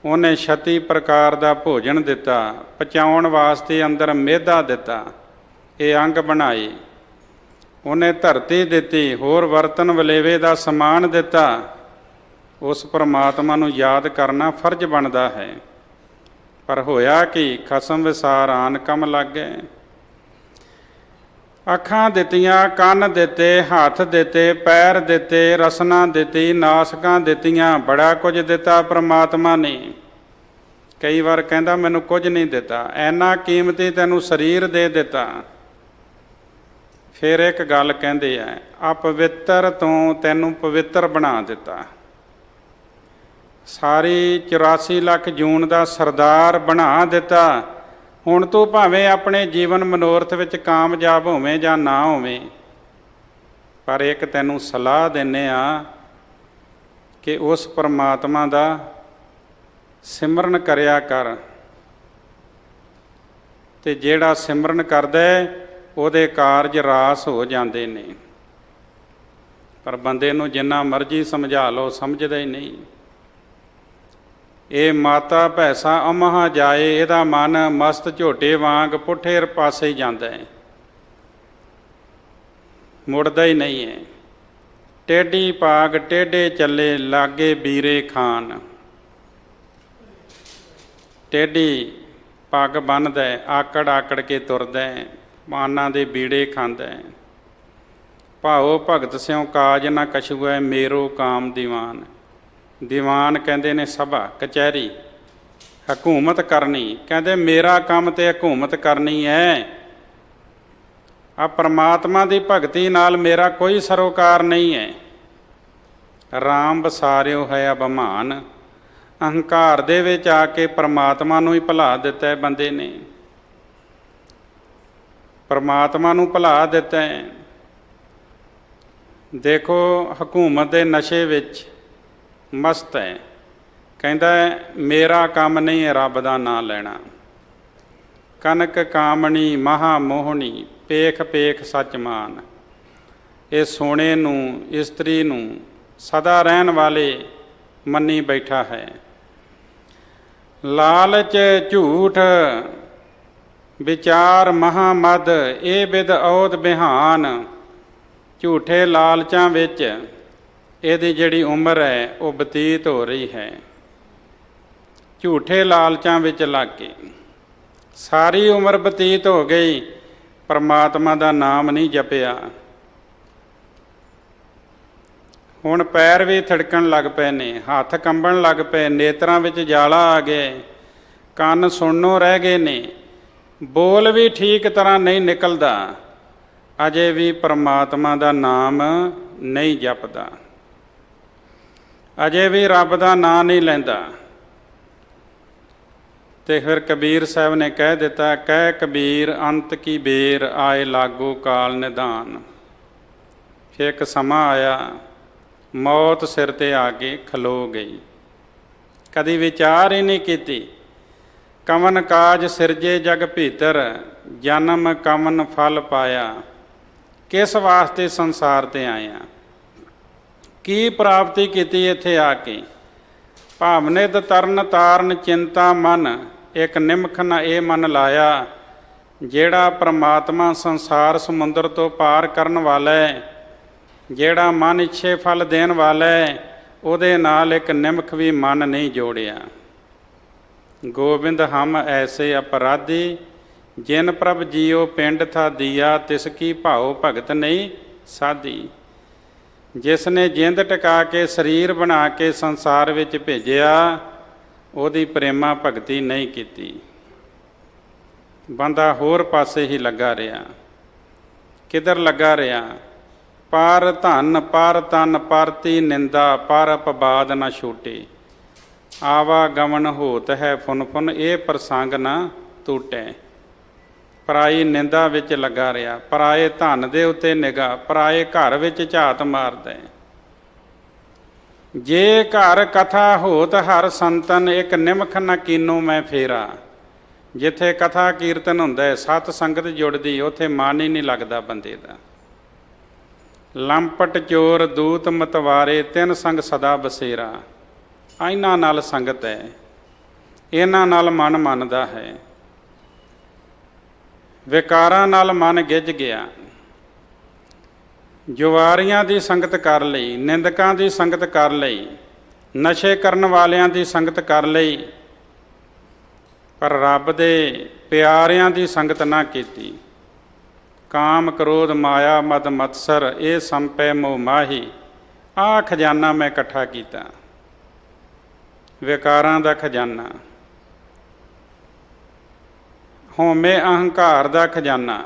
ਉਹਨੇ 36 ਪ੍ਰਕਾਰ ਦਾ ਭੋਜਨ ਦਿੱਤਾ, ਪਚਾਉਣ ਵਾਸਤੇ ਅੰਦਰ ਮਿਹਦਾ ਦਿੱਤਾ, ਇਹ ਅੰਗ ਬਣਾਏ। ਉਹਨੇ ਧਰਤੀ ਦਿੱਤੀ, ਹੋਰ ਵਰਤਨ ਵਲੇਵੇ ਦਾ ਸਮਾਨ ਦਿੱਤਾ। ਉਸ ਪਰਮਾਤਮਾ ਨੂੰ ਯਾਦ ਕਰਨਾ ਫਰਜ਼ ਬਣਦਾ ਹੈ। ਪਰ ਹੋਇਆ ਕਿ ਖਸਮ ਵਿਸਾਰ ਆਨ ਕਮ ਲਾਗੇ। ਅੱਖਾਂ ਦਿੱਤੀਆਂ, ਕੰਨ ਦਿੱਤੇ, ਹੱਥ ਦਿੱਤੇ, ਪੈਰ ਦਿੱਤੇ, ਰਸਨਾ ਦਿੱਤੀ, ਨਾਸਕਾਂ ਦਿੱਤੀਆਂ, ਬੜਾ ਕੁਝ ਦਿੱਤਾ ਪ੍ਰਮਾਤਮਾ ਨੇ। ਕਈ ਵਾਰ ਕਹਿੰਦਾ ਮੈਨੂੰ ਕੁਝ ਨਹੀਂ ਦਿੱਤਾ, ਐਨਾ ਕੀਮਤੀ ਤੈਨੂੰ ਸਰੀਰ ਦੇ ਦਿੱਤਾ। ਫਿਰ ਇੱਕ ਗੱਲ ਕਹਿੰਦੇ ਆ, ਅਪਵਿੱਤਰ ਤੋਂ ਤੈਨੂੰ ਪਵਿੱਤਰ ਬਣਾ ਦਿੱਤਾ। ਸਾਰੀ 84 ਲੱਖ ਜੂਨ ਦਾ ਸਰਦਾਰ ਬਣਾ ਦਿੱਤਾ। ਹੁਣ ਤੂੰ ਭਾਵੇਂ ਆਪਣੇ ਜੀਵਨ ਮਨੋਰਥ ਵਿੱਚ ਕਾਮਯਾਬ ਹੋਵੇਂ ਜਾਂ ਨਾ ਹੋਵੇਂ, ਪਰ ਇੱਕ ਤੈਨੂੰ ਸਲਾਹ ਦਿੰਦੇ ਆ ਕਿ ਉਸ ਪਰਮਾਤਮਾ ਦਾ ਸਿਮਰਨ ਕਰਿਆ ਕਰ, ਤੇ ਜਿਹੜਾ ਸਿਮਰਨ ਕਰਦਾ ਉਹਦੇ ਕਾਰਜ ਰਾਸ ਹੋ ਜਾਂਦੇ ਨੇ। ਪਰ ਬੰਦੇ ਨੂੰ ਜਿੰਨਾ ਮਰਜ਼ੀ ਸਮਝਾ ਲਓ, ਸਮਝਦਾ ਹੀ ਨਹੀਂ। ਇਹ ਮਾਤਾ ਭੈਸਾ ਅਮਹਾ ਜਾਏ, ਇਹਦਾ ਮਨ ਮਸਤ ਝੋਟੇ ਵਾਂਗ ਪੁੱਠੇ ਪਾਸੇ ਹੀ ਜਾਂਦਾ ਹੈ, ਮੁੜਦਾ ਹੀ ਨਹੀਂ ਹੈ। ਟੇਢੀ ਪਾਗ ਟੇਢੇ ਚੱਲੇ ਲਾਗੇ ਬੀਰੇ ਖਾਨ। ਟੇਢੀ ਪੱਗ ਬੰਨ੍ਹਦਾ, ਆਕੜ ਆਕੜ ਕੇ ਤੁਰਦਾ, ਮਾਨਾਂ ਦੇ ਬੀੜੇ ਖਾਂਦਾ। ਭਾਓ ਭਗਤ ਸਿਉ ਕਾਜ ਨਾ ਕਛੂ ਹੈ, ਮੇਰੋ ਕਾਮ ਦੀਵਾਨ। ਦੀਵਾਨ ਕਹਿੰਦੇ ਨੇ ਸਭਾ ਕਚਹਿਰੀ, ਹਕੂਮਤ ਕਰਨੀ। ਕਹਿੰਦੇ ਮੇਰਾ ਕੰਮ ਤੇ ਹਕੂਮਤ ਕਰਨੀ ਹੈ। ਆ ਪਰਮਾਤਮਾ ਦੀ ਭਗਤੀ ਨਾਲ ਮੇਰਾ ਕੋਈ ਸਰੋਕਾਰ ਨਹੀਂ ਹੈ। ਰਾਮ ਵਸਾਰਿਓ ਹੈ ਅਭਿਮਾਨ। ਅਹੰਕਾਰ ਦੇ ਵਿੱਚ ਆ ਕੇ ਪਰਮਾਤਮਾ ਨੂੰ ਹੀ ਭੁਲਾ ਦਿੱਤਾ ਹੈ ਬੰਦੇ ਨੇ, ਪਰਮਾਤਮਾ ਨੂੰ ਭੁਲਾ ਦਿੱਤਾ ਹੈ। ਦੇਖੋ ਹਕੂਮਤ ਦੇ ਨਸ਼ੇ ਵਿੱਚ ਮਸਤ ਹੈ, ਕਹਿੰਦਾ ਮੇਰਾ ਕੰਮ ਨਹੀਂ ਹੈ ਰੱਬ ਦਾ ਨਾਂ ਲੈਣਾ। ਕਨਕ ਕਾਮਣੀ ਮਹਾ ਮੋਹਣੀ, ਪੇਖ ਪੇਖ ਸੱਚ ਮਾਨ। ਇਹ ਸੋਨੇ ਨੂੰ, ਇਸਤਰੀ ਨੂੰ ਸਦਾ ਰਹਿਣ ਵਾਲੇ ਮੰਨੀ ਬੈਠਾ ਹੈ। ਲਾਲਚ ਝੂਠ ਵਿਚਾਰ ਮਹਾਮਦ, ਇਹ ਬਿਦ ਔਦ ਬਿਹਾਨ। ਝੂਠੇ ਲਾਲਚਾਂ ਵਿੱਚ ਇਹਦੀ ਜਿਹੜੀ ਉਮਰ ਹੈ ਉਹ ਬਤੀਤ ਹੋ ਰਹੀ ਹੈ। ਝੂਠੇ ਲਾਲਚਾਂ ਵਿੱਚ ਲੱਗ ਕੇ ਸਾਰੀ ਉਮਰ ਬਤੀਤ ਹੋ ਗਈ, ਪਰਮਾਤਮਾ ਦਾ ਨਾਮ ਨਹੀਂ ਜਪਿਆ। ਹੁਣ ਪੈਰ ਵੀ ਥੜਕਣ ਲੱਗ ਪਏ ਨੇ, ਹੱਥ ਕੰਬਣ ਲੱਗ ਪਏ, ਨੇਤਰਾਂ ਵਿੱਚ ਜਾਲਾ ਆ ਗਏ, ਕੰਨ ਸੁਣਨੋਂ ਰਹਿ ਗਏ ਨੇ, ਬੋਲ ਵੀ ਠੀਕ ਤਰ੍ਹਾਂ ਨਹੀਂ ਨਿਕਲਦਾ, ਅਜੇ ਵੀ ਪਰਮਾਤਮਾ ਦਾ ਨਾਮ ਨਹੀਂ ਜਪਦਾ, ਅਜੇ ਵੀ ਰੱਬ ਦਾ ਨਾਂ ਨਹੀਂ ਲੈਂਦਾ। ਤੇ ਫਿਰ ਕਬੀਰ ਸਾਹਿਬ ਨੇ ਕਹਿ ਦਿੱਤਾ, ਕਹਿ ਕਬੀਰ ਅੰਤ ਕੀ ਬੇਰ, ਆਏ ਲਾਗੋ ਕਾਲ ਨਿਧਾਨ। ਫਿਰ ਇੱਕ ਸਮਾਂ ਆਇਆ, ਮੌਤ ਸਿਰ 'ਤੇ ਆ ਕੇ ਖਲੋ ਗਈ। ਕਦੀ ਵਿਚਾਰ ਹੀ ਨਹੀਂ ਕੀਤੀ, ਕਵਨ ਕਾਜ ਸਿਰਜੇ ਜਗ ਭੀਤਰ, ਜਨਮ ਕਵਨ ਫਲ ਪਾਇਆ। ਕਿਸ ਵਾਸਤੇ ਸੰਸਾਰ 'ਤੇ ਆਇਆ, ਕੀ ਪ੍ਰਾਪਤੀ ਕੀਤੀ ਇੱਥੇ ਆ ਕੇ। ਭਾਵਨਿਤ ਤਰਨ ਤਾਰਨ ਚਿੰਤਾ ਮਨ, ਇੱਕ ਨਿਮਖ ਨਾ ਇਹ ਮਨ ਲਾਇਆ। ਜਿਹੜਾ ਪ੍ਰਮਾਤਮਾ ਸੰਸਾਰ ਸਮੁੰਦਰ ਤੋਂ ਪਾਰ ਕਰਨ ਵਾਲਾ ਹੈ, ਜਿਹੜਾ ਮਨ ਇੱਛੇ ਫਲ ਦੇਣ ਵਾਲਾ ਹੈ, ਉਹਦੇ ਨਾਲ ਇੱਕ ਨਿਮਖ ਵੀ ਮਨ ਨਹੀਂ ਜੋੜਿਆ। ਗੋਬਿੰਦ ਹਮ ਐਸੇ ਅਪਰਾਧੀ, ਜਿਨ ਪ੍ਰਭ ਜੀਓ ਪਿੰਡ ਥਾ ਦੀਆ, ਤਿਸ ਕੀ ਭਾਉ ਭਗਤ ਨਹੀਂ ਸਾਧੀ। ਜਿਸ ਨੇ ਜਿੰਦ ਟਿਕਾ ਕੇ ਸਰੀਰ ਬਣਾ ਕੇ ਸੰਸਾਰ ਵਿੱਚ ਭੇਜਿਆ, ਉਹਦੀ ਪ੍ਰੇਮਾ ਭਗਤੀ ਨਹੀਂ ਕੀਤੀ। ਬੰਦਾ ਹੋਰ ਪਾਸੇ ਹੀ ਲੱਗਾ ਰਿਹਾ। ਕਿੱਧਰ ਲੱਗਾ ਰਿਹਾ? ਪਰ ਧਨ ਪਰ ਤਨ ਪਰਤੀ ਨਿੰਦਾ, ਪਰ ਅਪਵਾਦ ਨਾ ਛੂਟੇ। ਆਵਾਗਮਨ ਹੋਤ ਹੈ ਫੁਨ ਫੁਨ, ਇਹ ਪ੍ਰਸੰਗ ਨਾ ਟੂਟੇ। ਪਰਾਈ ਨਿੰਦਾ ਵਿੱਚ ਲੱਗਾ ਰਿਹਾ, ਪਰਾਏ ਧਨ ਦੇ ਉੱਤੇ ਨਿਗਾਹ, ਪਰਾਏ ਘਰ ਵਿੱਚ ਝਾਤ ਮਾਰਦਾ। ਜੇ ਘਰ ਕਥਾ ਹੋਤ ਹਰ ਸੰਤਨ, ਇੱਕ ਨਿਮਖ ਨਾ ਕੀਨੋ ਮੈਂ ਫੇਰਾ। ਜਿੱਥੇ ਕਥਾ ਕੀਰਤਨ ਹੁੰਦਾ ਹੈ, ਸਤ ਸੰਗਤ ਜੁੜਦੀ, ਉੱਥੇ ਮਨ ਹੀ ਨਹੀਂ ਲੱਗਦਾ ਬੰਦੇ ਦਾ। ਲੰਪਟ ਚੋਰ ਦੂਤ ਮਤਵਾਰੇ, ਤਿੰਨ ਸੰਗ ਸਦਾ ਬਸੇਰਾ। ਇਹਨਾਂ ਨਾਲ ਸੰਗਤ ਹੈ, ਇਹਨਾਂ ਨਾਲ ਮਨ ਮੰਨਦਾ ਹੈ। ਵਿਕਾਰਾਂ ਨਾਲ ਮਨ ਗਿੱਝ ਗਿਆ। ਜੁਆਰੀਆਂ ਦੀ ਸੰਗਤ ਕਰ ਲਈ, ਨਿੰਦਕਾਂ ਦੀ ਸੰਗਤ ਕਰ ਲਈ, ਨਸ਼ੇ ਕਰਨ ਵਾਲਿਆਂ ਦੀ ਸੰਗਤ ਕਰ ਲਈ, ਪਰ ਰੱਬ ਦੇ ਪਿਆਰਿਆਂ ਦੀ ਸੰਗਤ ਨਾ ਕੀਤੀ। ਕਾਮ ਕ੍ਰੋਧ ਮਾਇਆ ਮਦ ਮਤਸਰ ਇਹ ਸੰਪੈ ਮੋਹ ਮਾਹੀ, ਆਹ ਖਜ਼ਾਨਾ ਮੈਂ ਇਕੱਠਾ ਕੀਤਾ, ਵਿਕਾਰਾਂ ਦਾ ਖਜ਼ਾਨਾ, ਹਉਮੈ ਅਹੰਕਾਰ ਦਾ ਖਜ਼ਾਨਾ,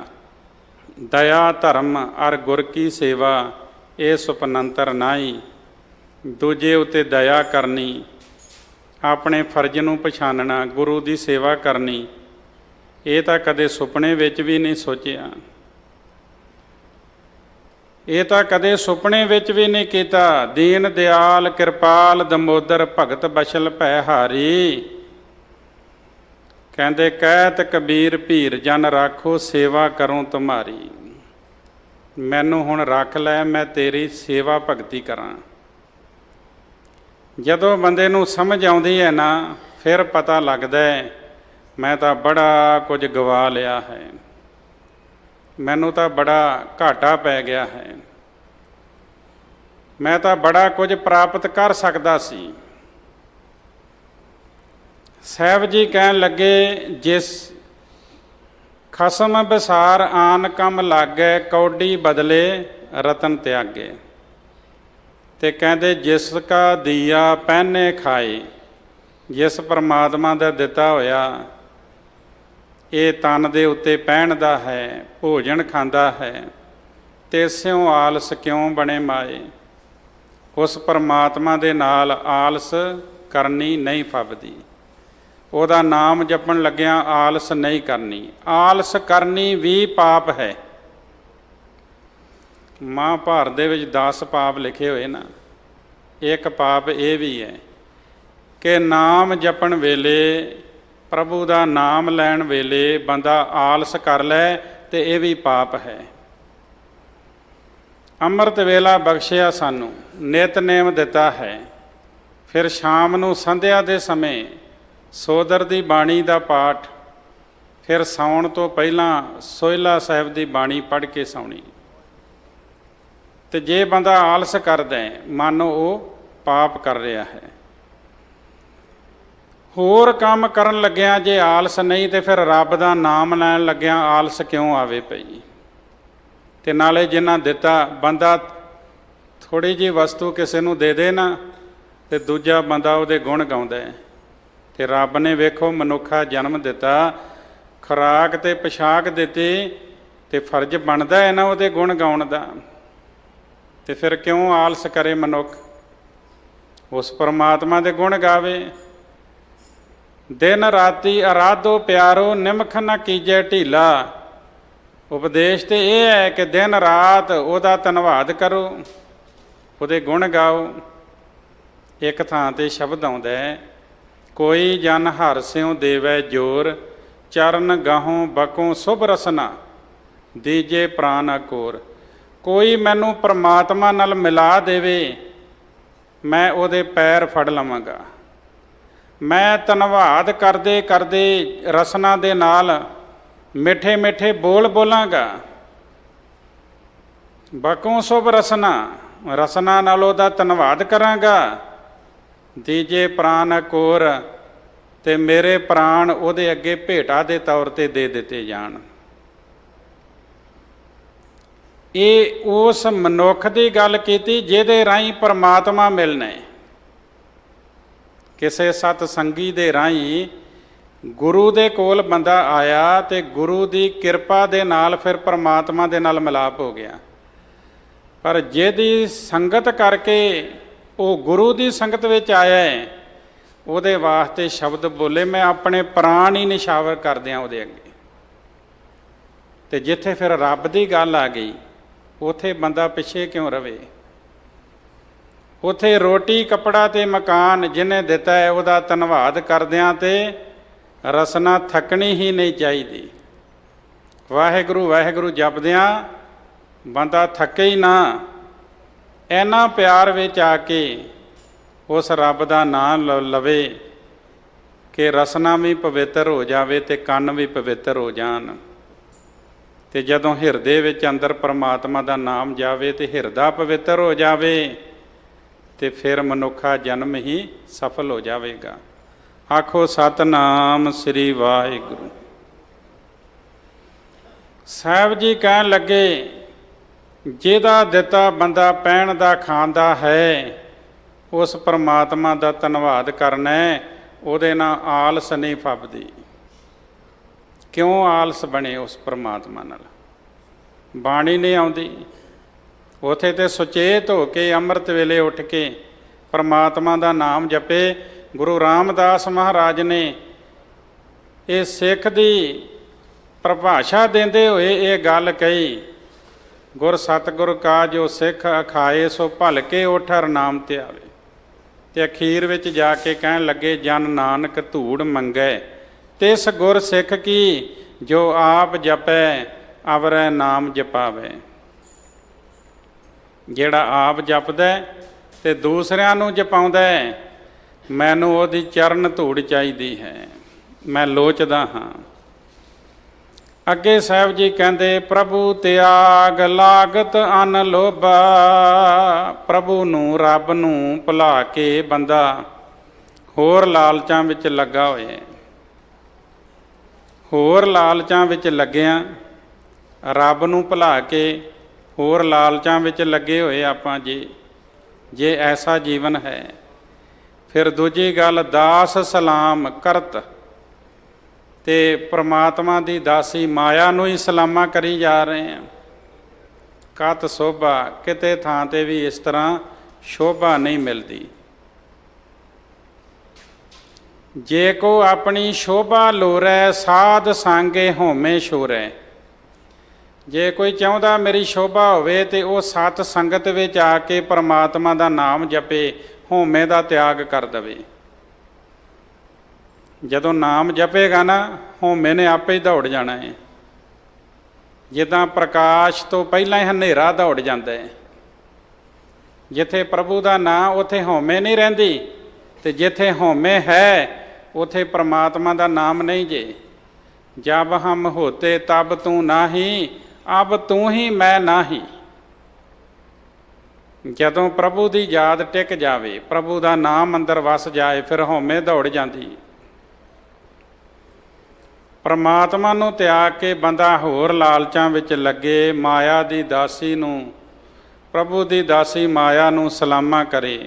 ਦਇਆ ਧਰਮ ਅਰ ਗੁਰ ਕੀ ਸੇਵਾ ਇਹ ਸੁਪਨੰਤਰ ਨਾਹੀ। ਦੂਜੇ ਉੱਤੇ ਦਇਆ ਕਰਨੀ, ਆਪਣੇ ਫਰਜ਼ ਨੂੰ ਪਛਾਣਨਾ, ਗੁਰੂ ਦੀ ਸੇਵਾ ਕਰਨੀ, ਇਹ ਤਾਂ ਕਦੇ ਸੁਪਨੇ ਵਿੱਚ ਵੀ ਨਹੀਂ ਸੋਚਿਆ, ਇਹ ਤਾਂ ਕਦੇ ਸੁਪਨੇ ਵਿੱਚ ਵੀ ਨਹੀਂ ਕੀਤਾ। ਦੀਨ ਦਿਆਲ ਕਿਰਪਾਲ ਦਮੋਦਰ ਭਗਤ ਬਸ਼ਲ ਭੈ ਹਾਰੀ, ਕਹਿੰਦੇ ਕਹਿਤ ਕਬੀਰ ਭੀਰ ਜਨ ਰਾਖੋ ਸੇਵਾ ਕਰੂੰ ਤੁਮਾਰੀ। ਮੈਨੂੰ ਹੁਣ ਰੱਖ ਲੈ, ਮੈਂ ਤੇਰੀ ਸੇਵਾ ਭਗਤੀ ਕਰਾਂ। ਜਦੋਂ ਬੰਦੇ ਨੂੰ ਸਮਝ ਆਉਂਦੀ ਹੈ ਨਾ, ਫਿਰ ਪਤਾ ਲੱਗਦਾ ਹੈ ਮੈਂ ਤਾਂ ਬੜਾ ਕੁਝ ਗਵਾ ਲਿਆ ਹੈ, ਮੈਨੂੰ ਤਾਂ ਬੜਾ ਘਾਟਾ ਪੈ ਗਿਆ ਹੈ, ਮੈਂ ਤਾਂ ਬੜਾ ਕੁਝ ਪ੍ਰਾਪਤ ਕਰ ਸਕਦਾ ਸੀ। ਸਾਹਿਬ ਜੀ ਕਹਿਣ ਲੱਗੇ, ਜਿਸ ਖਸਮ ਵਿਸਾਰ ਆਨ ਕਮ ਲਾਗੈ, ਕੌਡੀ ਬਦਲੇ ਰਤਨ ਤਿਆਗੇ। ਤੇ ਕਹਿੰਦੇ ਜਿਸ ਕਾ ਦੀਆ ਪਹਿਨੇ ਖਾਏ, ਜਿਸ ਪਰਮਾਤਮਾ ਦਾ ਦਿੱਤਾ ਹੋਇਆ ਇਹ ਤਨ ਦੇ ਉੱਤੇ ਪਹਿਨਦਾ ਹੈ, ਭੋਜਨ ਖਾਂਦਾ ਹੈ, ਤੇ ਸਿਉ ਆਲਸ ਕਿਉਂ ਬਣੇ ਮਾਏ। ਉਸ ਪਰਮਾਤਮਾ ਦੇ ਨਾਲ ਆਲਸ ਕਰਨੀ ਨਹੀਂ ਫੱਬਦੀ, ਉਹਦਾ ਨਾਮ ਜਪਣ ਲੱਗਿਆਂ ਆਲਸ ਨਹੀਂ ਕਰਨੀ। ਆਲਸ ਕਰਨੀ ਵੀ ਪਾਪ ਹੈ। ਮਹਾਂਭਾਰਤ ਦੇ ਵਿੱਚ 10 ਪਾਪ ਲਿਖੇ ਹੋਏ ਨਾ, ਇੱਕ ਪਾਪ ਇਹ ਵੀ ਹੈ ਕਿ ਨਾਮ ਜਪਣ ਵੇਲੇ, ਪ੍ਰਭੂ ਦਾ ਨਾਮ ਲੈਣ ਵੇਲੇ ਬੰਦਾ ਆਲਸ ਕਰ ਲੈ, ਤੇ ਇਹ ਵੀ ਪਾਪ ਹੈ। ਅੰਮ੍ਰਿਤ ਵੇਲਾ ਬਖਸ਼ਿਆ ਸਾਨੂੰ, ਨਿਤਨੇਮ ਦਿੱਤਾ ਹੈ, ਫਿਰ ਸ਼ਾਮ ਨੂੰ ਸੰਧਿਆ ਦੇ ਸਮੇਂ ਸੋਦਰ ਦੀ ਬਾਣੀ ਦਾ ਪਾਠ, ਫਿਰ ਸੌਣ ਤੋਂ ਪਹਿਲਾਂ ਸੋਹਿਲਾ ਸਾਹਿਬ ਦੀ ਬਾਣੀ ਪੜ੍ਹ ਕੇ ਸੌਣੀ। ਤੇ ਜੇ ਬੰਦਾ ਆਲਸ ਕਰਦਾ ਹੈ, ਮਾਨੋ ਉਹ ਪਾਪ ਕਰ ਰਿਹਾ ਹੈ। ਹੋਰ ਕੰਮ ਕਰਨ ਲੱਗਿਆਂ ਜੇ ਆਲਸ ਨਹੀਂ, ਤੇ ਫਿਰ ਰੱਬ ਦਾ ਨਾਮ ਲੈਣ ਲੱਗਿਆਂ ਆਲਸ ਕਿਉਂ ਆਵੇ ਪਈ। ਤੇ ਨਾਲੇ ਜਿਨ੍ਹਾਂ ਦਿੱਤਾ, ਬੰਦਾ ਥੋੜ੍ਹੀ ਜਿਹੀ ਵਸਤੂ ਕਿਸੇ ਨੂੰ ਦੇ ਦੇ ਨਾ, ਤੇ ਦੂਜਾ ਬੰਦਾ ਉਹਦੇ ਗੁਣ ਗਾਉਂਦਾ ਹੈ। ਤੇ ਰੱਬ ਨੇ ਵੇਖੋ ਮਨੁੱਖਾ ਜਨਮ ਦਿੱਤਾ, ਖੁਰਾਕ ਤੇ ਪੋਸ਼ਾਕ ਦਿੱਤੀ, ਤੇ ਫਰਜ਼ ਬਣਦਾ ਹੈ ਨਾ ਉਹਦੇ ਗੁਣ ਗਾਉਣ ਦਾ। ਤੇ ਫਿਰ ਕਿਉਂ ਆਲਸ ਕਰੇ ਮਨੁੱਖ, ਉਸ ਪਰਮਾਤਮਾ ਦੇ ਗੁਣ ਗਾਵੇ। ਦਿਨ ਰਾਤੀ ਅਰਾਧੋ ਪਿਆਰੋ, ਨਿਮਖ ਨਾ ਕੀਜੈ ਢੀਲਾ। ਉਪਦੇਸ਼ ਤੇ ਇਹ ਹੈ ਕਿ ਦਿਨ ਰਾਤ ਉਹਦਾ ਧੰਨਵਾਦ ਕਰੋ, ਉਹਦੇ ਗੁਣ ਗਾਓ। ਇੱਕ ਥਾਂ ਤੇ ਸ਼ਬਦ ਆਉਂਦਾ ਹੈ, ਕੋਈ ਜਨ ਹਰਿ ਸਿਉ ਦੇਵੈ ਜੋਰ, ਚਰਨ ਗਾਹੋਂ ਬਕੋਂ ਸੁਭ ਰਸਨਾ, ਦੀਜੇ ਪ੍ਰਾਨ ਅਕੋਰ। ਕੋਈ ਮੈਨੂੰ ਪਰਮਾਤਮਾ ਨਾਲ ਮਿਲਾ ਦੇਵੇ, ਮੈਂ ਉਹਦੇ ਪੈਰ ਫੜ ਲਵਾਂਗਾ। ਮੈਂ ਧੰਨਵਾਦ ਕਰਦੇ ਕਰਦੇ ਰਸਨਾ ਦੇ ਨਾਲ ਮਿੱਠੇ ਮਿੱਠੇ ਬੋਲ ਬੋਲਾਂਗਾ। ਬਕੋਂ ਸੁਭ ਰਸਨਾ, ਰਸਨਾ ਨਾਲ ਉਹਦਾ ਧੰਨਵਾਦ ਕਰਾਂਗਾ। ਦੀਜੇ ਪ੍ਰਾਨ ਅਕੋਰ, ਤੇ ਮੇਰੇ ਪ੍ਰਾਣ ਉਹਦੇ ਅੱਗੇ ਭੇਟਾ ਦੇ ਤੌਰ ਤੇ ਦੇ ਦਿੱਤੇ ਜਾਣ। ਇਹ ਉਸ ਮਨੁੱਖ ਦੀ ਗੱਲ ਕੀਤੀ ਜਿਹਦੇ ਰਾਹੀਂ ਪਰਮਾਤਮਾ ਮਿਲਣਾ ਹੈ। ਕਿਸੇ ਸਤ ਸੰਗੀ ਦੇ ਰਾਹੀਂ ਗੁਰੂ ਦੇ ਕੋਲ ਬੰਦਾ ਆਇਆ, ਤੇ ਗੁਰੂ ਦੀ ਕਿਰਪਾ ਦੇ ਨਾਲ ਫਿਰ ਪਰਮਾਤਮਾ ਦੇ ਨਾਲ ਮਿਲਾਪ ਹੋ ਗਿਆ। ਪਰ ਜਿਹਦੀ ਸੰਗਤ ਕਰਕੇ ਉਹ ਗੁਰੂ ਦੀ ਸੰਗਤ ਵਿੱਚ ਆਇਆ ਹੈ, ਉਹਦੇ ਵਾਸਤੇ ਸ਼ਬਦ ਬੋਲੇ, ਮੈਂ ਆਪਣੇ ਪ੍ਰਾਣ ਹੀ ਨਿਸ਼ਾਵਰ ਕਰ ਦਿਆਂ ਉਹਦੇ ਅੱਗੇ। ਤੇ ਜਿੱਥੇ ਫਿਰ ਰੱਬ ਦੀ ਗੱਲ ਆ ਗਈ, ਉੱਥੇ ਬੰਦਾ ਪਿੱਛੇ ਕਿਉਂ ਰਵੇ। ਉੱਥੇ ਰੋਟੀ ਕੱਪੜਾ ਤੇ ਮਕਾਨ ਜਿਹਨੇ ਦਿੱਤਾ ਹੈ, ਉਹਦਾ ਧੰਨਵਾਦ ਕਰਦਿਆਂ ਤੇ ਰਸਨਾ ਥੱਕਣੀ ਹੀ ਨਹੀਂ ਚਾਹੀਦੀ। ਵਾਹਿਗੁਰੂ ਵਾਹਿਗੁਰੂ ਜਪਦਿਆਂ ਬੰਦਾ ਥੱਕੇ ਹੀ ਨਾ। ਇੰਨਾ ਪਿਆਰ ਵਿੱਚ ਆ ਕੇ ਉਸ ਰੱਬ ਦਾ ਨਾਮ ਲਵੇ ਕਿ ਰਸਨਾ ਵੀ ਪਵਿੱਤਰ ਹੋ ਜਾਵੇ ਤੇ ਕੰਨ ਵੀ ਪਵਿੱਤਰ ਹੋ ਜਾਣ। ਤੇ ਜਦੋਂ ਹਿਰਦੇ ਵਿੱਚ ਅੰਦਰ ਪਰਮਾਤਮਾ ਦਾ ਨਾਮ ਜਾਵੇ ਤੇ ਹਿਰਦਾ ਪਵਿੱਤਰ ਹੋ ਜਾਵੇ, ਤੇ ਫਿਰ ਮਨੁੱਖਾ ਜਨਮ ਹੀ ਸਫਲ ਹੋ ਜਾਵੇਗਾ। ਆਖੋ ਸਤਿਨਾਮ ਸ੍ਰੀ ਵਾਹਿਗੁਰੂ। ਸਾਹਿਬ ਜੀ ਕਹਿਣ ਲੱਗੇ, ਜਿਹਦਾ ਦਿੱਤਾ ਬੰਦਾ ਪਹਿਣ ਦਾ ਖਾਂਦਾ ਹੈ, ਉਸ ਪਰਮਾਤਮਾ ਦਾ ਧੰਨਵਾਦ ਕਰਨਾ ਹੈ। ਉਹਦੇ ਨਾਲ ਆਲਸ ਨਹੀਂ ਫੱਬਦੀ। ਕਿਉਂ ਆਲਸ ਬਣੇ ਉਸ ਪਰਮਾਤਮਾ ਨਾਲ? ਬਾਣੀ ਨਹੀਂ ਆਉਂਦੀ। ਉੱਥੇ ਤੇ ਸੁਚੇਤ ਹੋ ਕੇ ਅੰਮ੍ਰਿਤ ਵੇਲੇ ਉੱਠ ਕੇ ਪਰਮਾਤਮਾ ਦਾ ਨਾਮ ਜਪੇ। ਗੁਰੂ ਰਾਮਦਾਸ ਮਹਾਰਾਜ ਨੇ ਇਹ ਸਿੱਖ ਦੀ ਪਰਿਭਾਸ਼ਾ ਦਿੰਦੇ ਹੋਏ ਇਹ ਗੱਲ ਕਹੀ, ਗੁਰ ਸਤਿਗੁਰ ਕਾ ਜੋ ਸਿੱਖ ਅਖਾਏ ਸੋ ਭਲ ਕੇ ਉਠ ਹਰਿ ਨਾਮ ਤੇ ਆਵੇ। ਤੇ ਅਖੀਰ ਵਿੱਚ ਜਾ ਕੇ ਕਹਿਣ ਲੱਗੇ, ਜਨ ਨਾਨਕ ਧੂੜ ਮੰਗੈ ਤਿਸ ਗੁਰ ਸਿੱਖ ਕੀ, ਜੋ ਆਪ ਜਪੈ ਅਵਰੈ ਨਾਮ ਜਪਾਵੇ। ਜਿਹੜਾ ਆਪ ਜਪਦਾ ਤੇ ਦੂਸਰਿਆਂ ਨੂੰ ਜਪਾਉਂਦਾ, ਮੈਨੂੰ ਉਹਦੀ ਚਰਨ ਧੂੜ ਚਾਹੀਦੀ ਹੈ, ਮੈਂ ਲੋਚਦਾ ਹਾਂ। ਅੱਗੇ ਸਾਹਿਬ ਜੀ ਕਹਿੰਦੇ, ਪ੍ਰਭੂ ਤਿਆਗ ਲਾਗਤ ਅਨ ਲੋਭਾ। ਪ੍ਰਭੂ ਨੂੰ, ਰੱਬ ਨੂੰ ਭੁਲਾ ਕੇ ਬੰਦਾ ਹੋਰ ਲਾਲਚਾਂ ਵਿੱਚ ਲੱਗਾ ਹੋਇਆ। ਹੋਰ ਲਾਲਚਾਂ ਵਿੱਚ ਲੱਗਿਆ, ਰੱਬ ਨੂੰ ਭੁਲਾ ਕੇ ਹੋਰ ਲਾਲਚਾਂ ਵਿੱਚ ਲੱਗੇ ਹੋਏ ਆਪਾਂ ਜੇ ਐਸਾ ਜੀਵਨ ਹੈ। ਫਿਰ ਦੂਜੀ ਗੱਲ, ਦਾਸ ਸਲਾਮ ਕਰਤ, ਤੇ ਪ੍ਰਮਾਤਮਾ ਦੀ ਦਾਸੀ ਮਾਇਆ ਨੂੰ ਹੀ ਸਲਾਮਾਂ ਕਰੀ ਜਾ ਰਹੇ ਹਾਂ। ਕਤ ਸ਼ੋਭਾ, ਕਿਤੇ ਥਾਂ ਤੇ ਵੀ ਇਸ ਤਰ੍ਹਾਂ ਸ਼ੋਭਾ ਨਹੀਂ ਮਿਲਦੀ। ਜੇ ਕੋ ਆਪਣੀ ਸ਼ੋਭਾ ਲੋਰੈ, ਸਾਧ ਸੰਗੇ ਹੋਮੇ ਸ਼ੋਰੈ। ਜੇ ਕੋਈ ਚਾਹੁੰਦਾ ਮੇਰੀ ਸ਼ੋਭਾ ਹੋਵੇ ਤੇ ਉਹ ਸਤ ਸੰਗਤ ਵਿੱਚ ਆ ਕੇ ਪਰਮਾਤਮਾ ਦਾ ਨਾਮ ਜਪੇ, ਹੋਮੇ ਦਾ ਤਿਆਗ ਕਰ ਦਵੇ। ਜਦੋਂ ਨਾਮ ਜਪੇਗਾ ਨਾ, ਹੋਮੇ ਨੇ ਆਪੇ ਹੀ ਦੌੜ ਜਾਣਾ ਹੈ। ਜਿੱਦਾਂ ਪ੍ਰਕਾਸ਼ ਤੋਂ ਪਹਿਲਾਂ ਹੀ ਹਨੇਰਾ ਦੌੜ ਜਾਂਦਾ ਹੈ। ਜਿੱਥੇ ਪ੍ਰਭੂ ਦਾ ਨਾਂ, ਉੱਥੇ ਹੋਮੇ ਨਹੀਂ ਰਹਿੰਦੀ, ਤੇ ਜਿੱਥੇ ਹੋਮੇ ਹੈ ਉੱਥੇ ਪਰਮਾਤਮਾ ਦਾ ਨਾਮ ਨਹੀਂ ਜੇ। ਜਬ ਹਮ ਹੋਤੇ ਤਬ ਤੂੰ ਨਾਹੀ, ਅਬ ਤੂੰ ਹੀ ਮੈਂ ਨਾਹੀ। ਜਦੋਂ ਪ੍ਰਭੂ ਦੀ ਯਾਦ ਟਿਕ ਜਾਵੇ, ਪ੍ਰਭੂ ਦਾ ਨਾਮ ਅੰਦਰ ਵਸ ਜਾਏ, ਫਿਰ ਹੋਮੇ ਦੌੜ ਜਾਂਦੀ। ਪਰਮਾਤਮਾ ਨੂੰ ਤਿਆਗ ਕੇ ਬੰਦਾ ਹੋਰ ਲਾਲਚਾਂ ਵਿੱਚ ਲੱਗੇ, ਮਾਇਆ ਦੀ ਦਾਸੀ ਨੂੰ, ਪ੍ਰਭੂ ਦੀ ਦਾਸੀ ਮਾਇਆ ਨੂੰ ਸਲਾਮਾਂ ਕਰੇ,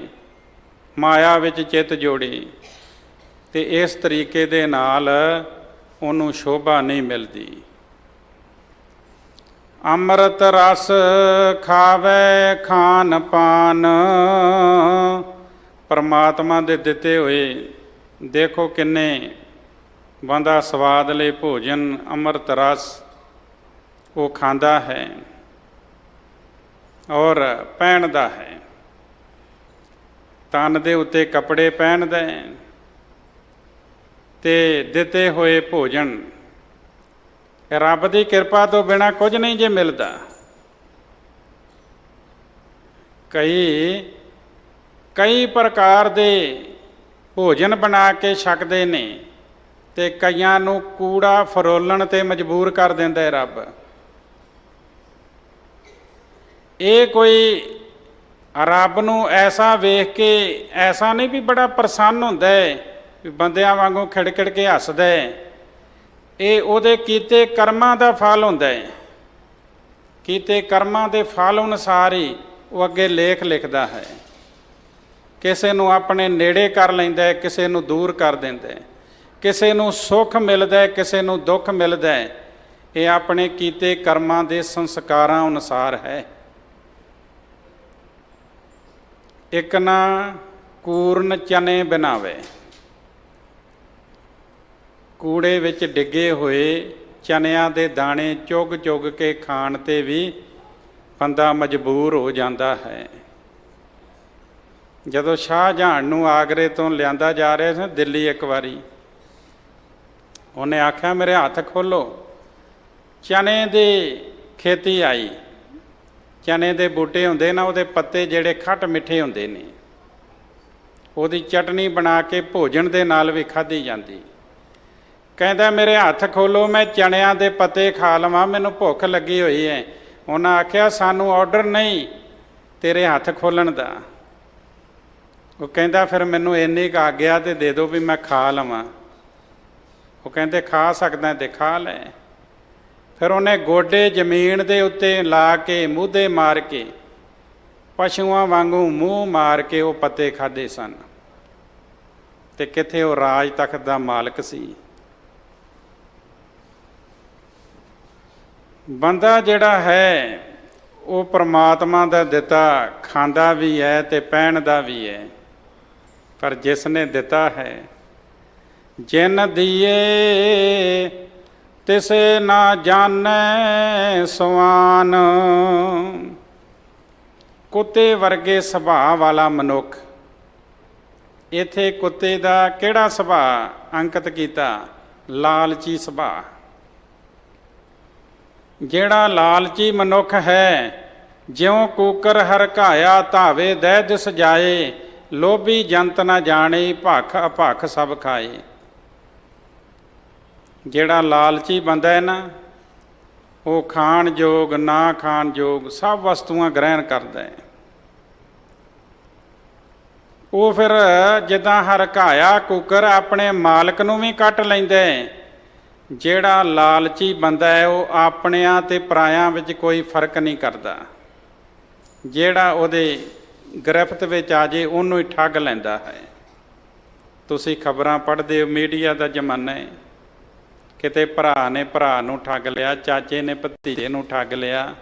ਮਾਇਆ ਵਿੱਚ ਚਿੱਤ ਜੋੜੇ, ਤੇ ਇਸ ਤਰੀਕੇ ਦੇ ਨਾਲ ਉਹਨੂੰ ਸ਼ੋਭਾ ਨਹੀਂ ਮਿਲਦੀ। ਅੰਮ੍ਰਿਤ ਰਸ ਖਾਵੇ ਖਾਨ ਪਾਨ। ਪਰਮਾਤਮਾ ਦੇ ਦਿੱਤੇ ਹੋਏ ਦੇਖੋ ਕਿੰਨੇ ਬੰਦਾ ਸਵਾਦ ਲਈ ਭੋਜਨ, ਅੰਮ੍ਰਿਤ ਰਸ ਉਹ ਖਾਂਦਾ ਹੈ ਔਰ ਪਹਿਨਦਾ ਹੈ। ਤਨ ਦੇ ਉੱਤੇ ਕੱਪੜੇ ਪਹਿਨਦਾ ਹੈ ਤੇ ਦਿੱਤੇ ਹੋਏ ਭੋਜਨ। ਰੱਬ ਦੀ ਕਿਰਪਾ ਤੋਂ ਬਿਨਾਂ ਕੁਝ ਨਹੀਂ ਜੇ ਮਿਲਦਾ। ਕਈ ਪ੍ਰਕਾਰ ਦੇ ਭੋਜਨ ਬਣਾ ਕੇ ਛਕਦੇ ਨੇ, ਤੇ ਕਈਆਂ ਨੂੰ ਕੂੜਾ ਫਰੋਲਣ ਤੇ ਮਜਬੂਰ ਕਰ ਦਿੰਦਾ ਹੈ ਰੱਬ। ਇਹ ਕੋਈ ਰੱਬ ਨੂੰ ਐਸਾ ਵੇਖ ਕੇ ਐਸਾ ਨਹੀਂ ਵੀ ਬੜਾ ਪ੍ਰਸੰਨ ਹੁੰਦਾ ਹੈ, ਵੀ ਬੰਦਿਆਂ ਵਾਂਗੂ ਖਿੜਖਿੜ ਕੇ ਹੱਸਦਾ ਹੈ। ਇਹ ਉਹਦੇ ਕੀਤੇ ਕਰਮਾਂ ਦਾ ਫਲ ਹੁੰਦਾ ਹੈ। ਕੀਤੇ ਕਰਮਾਂ ਦੇ ਫਲ ਅਨੁਸਾਰ ਹੀ ਉਹ ਅੱਗੇ ਲੇਖ ਲਿਖਦਾ ਹੈ। ਕਿਸੇ ਨੂੰ ਆਪਣੇ ਨੇੜੇ ਕਰ ਲੈਂਦਾ ਹੈ, ਕਿਸੇ ਨੂੰ ਦੂਰ ਕਰ ਦਿੰਦਾ ਹੈ, ਕਿਸੇ ਨੂੰ ਸੁੱਖ ਮਿਲਦਾ ਹੈ, ਕਿਸੇ ਨੂੰ ਦੁੱਖ ਮਿਲਦਾ ਹੈ। ਇਹ ਆਪਣੇ ਕੀਤੇ ਕਰਮਾਂ ਦੇ ਸੰਸਕਾਰਾਂ ਅਨੁਸਾਰ ਹੈ। ਇੱਕ ਨਾ ਕੂਰਨ ਚਨੇ ਬਣਾਵੇ। ਕੂੜੇ ਵਿੱਚ ਡਿੱਗੇ ਹੋਏ ਚਨਿਆਂ ਦੇ ਦਾਣੇ ਚੁੱਗ ਚੁੱਗ ਕੇ ਖਾਣ 'ਤੇ ਵੀ ਬੰਦਾ ਮਜਬੂਰ ਹੋ ਜਾਂਦਾ ਹੈ। ਜਦੋਂ ਸ਼ਾਹਜਹਾਨ ਨੂੰ ਆਗਰੇ ਤੋਂ ਲਿਆਂਦਾ ਜਾ ਰਿਹਾ ਸੀ ਦਿੱਲੀ, ਇੱਕ ਵਾਰੀ ਉਹਨੇ ਆਖਿਆ ਮੇਰੇ ਹੱਥ ਖੋਲ੍ਹੋ। ਚਨੇ ਦੀ ਖੇਤੀ ਆਈ। ਚਨੇ ਦੇ ਬੂਟੇ ਹੁੰਦੇ ਨਾ, ਉਹਦੇ ਪੱਤੇ ਜਿਹੜੇ ਖੱਟ ਮਿੱਠੇ ਹੁੰਦੇ ਨੇ, ਉਹਦੀ ਚਟਨੀ ਬਣਾ ਕੇ ਭੋਜਨ ਦੇ ਨਾਲ ਵੀ ਖਾਧੀ ਜਾਂਦੀ। ਕਹਿੰਦਾ ਮੇਰੇ ਹੱਥ ਖੋਲ੍ਹੋ, ਮੈਂ ਚਣਿਆਂ ਦੇ ਪੱਤੇ ਖਾ ਲਵਾਂ, ਮੈਨੂੰ ਭੁੱਖ ਲੱਗੀ ਹੋਈ ਹੈ। ਉਹਨਾਂ ਆਖਿਆ ਸਾਨੂੰ ਆਰਡਰ ਨਹੀਂ ਤੇਰੇ ਹੱਥ ਖੋਲ੍ਹਣ ਦਾ। ਉਹ ਕਹਿੰਦਾ ਫਿਰ ਮੈਨੂੰ ਇੰਨੀ ਕੁ ਆਗਿਆ ਤੇ ਦੇ ਦਿਓ ਵੀ ਮੈਂ ਖਾ ਲਵਾਂ। ਉਹ ਕਹਿੰਦੇ ਖਾ ਸਕਦਾ ਤੇ ਖਾ ਲੈ। ਫਿਰ ਉਹਨੇ ਗੋਡੇ ਜ਼ਮੀਨ ਦੇ ਉੱਤੇ ਲਾ ਕੇ ਮੂਧੇ ਮਾਰ ਕੇ ਪਸ਼ੂਆਂ ਵਾਂਗੂ ਮੂੰਹ ਮਾਰ ਕੇ ਉਹ ਪੱਤੇ ਖਾਧੇ ਸਨ। ਤੇ ਕਿੱਥੇ ਉਹ ਰਾਜ ਤਖਤ ਦਾ ਮਾਲਕ ਸੀ। ਬੰਦਾ ਜਿਹੜਾ ਹੈ ਉਹ ਪਰਮਾਤਮਾ ਦਾ ਦਿੱਤਾ ਖਾਂਦਾ ਵੀ ਹੈ ਤੇ ਪਹਿਨ ਦਾ ਵੀ ਹੈ, ਪਰ ਜਿਸ ਨੇ ਦਿੱਤਾ ਹੈ ਜਿਨ ਦੀਏ ਤਿਸੇ ਨਾ ਜਾਣੈ ਸਵਾਨ। ਕੁੱਤੇ ਵਰਗੇ ਸੁਭਾਅ ਵਾਲਾ ਮਨੁੱਖ, ਇੱਥੇ ਕੁੱਤੇ ਦਾ ਕਿਹੜਾ ਸੁਭਾਅ ਅੰਕਿਤ ਕੀਤਾ? ਲਾਲਚੀ ਸੁਭਾਅ। ਜਿਹੜਾ ਲਾਲਚੀ ਮਨੁੱਖ ਹੈ, ਜਿਉਂ ਕੂਕਰ ਹਰਕਾਇਆ ਧਾਵੇ ਦਹਿ ਦਿਸ ਜਾਏ, ਲੋਭੀ ਜੰਤ ਨਾ ਜਾਣੇ ਭਖ ਅਭਖ ਸਭ ਖਾਏ। ਜਿਹੜਾ ਲਾਲਚੀ ਬੰਦਾ ਹੈ ਨਾ, ਉਹ ਖਾਣ ਯੋਗ ਨਾ ਖਾਣ ਯੋਗ ਸਭ ਵਸਤੂਆਂ ਗ੍ਰਹਿਣ ਕਰਦਾ ਹੈ। ਉਹ ਫਿਰ ਜਿੱਦਾਂ ਹਰਕਾਇਆ ਕੂਕਰ ਆਪਣੇ ਮਾਲਕ ਨੂੰ ਵੀ ਕੱਟ ਲੈਂਦਾ ਹੈ। ਜਿਹੜਾ ਲਾਲਚੀ ਬੰਦਾ ਹੈ ਉਹ ਆਪਣਿਆਂ ਤੇ ਪਰਾਇਆਂ ਵਿੱਚ ਕੋਈ ਫਰਕ ਨਹੀਂ ਕਰਦਾ। ਜਿਹੜਾ ਉਹਦੇ ਗ੍ਰਿਫਤ ਵਿੱਚ ਆ ਜੇ ਉਹਨੂੰ ਹੀ ਠੱਗ ਲੈਂਦਾ ਹੈ। ਤੁਸੀਂ ਖਬਰਾਂ ਪੜ੍ਹਦੇ ਹੋ, ਮੀਡੀਆ ਦਾ ਜ਼ਮਾਨਾ ਹੈ। ਕਿਤੇ ਭਰਾ ਨੇ ਭਰਾ ਨੂੰ ਠੱਗ ਲਿਆ, ਚਾਚੇ ਨੇ ਭਤੀਜੇ ਨੂੰ ਠੱਗ ਲਿਆ,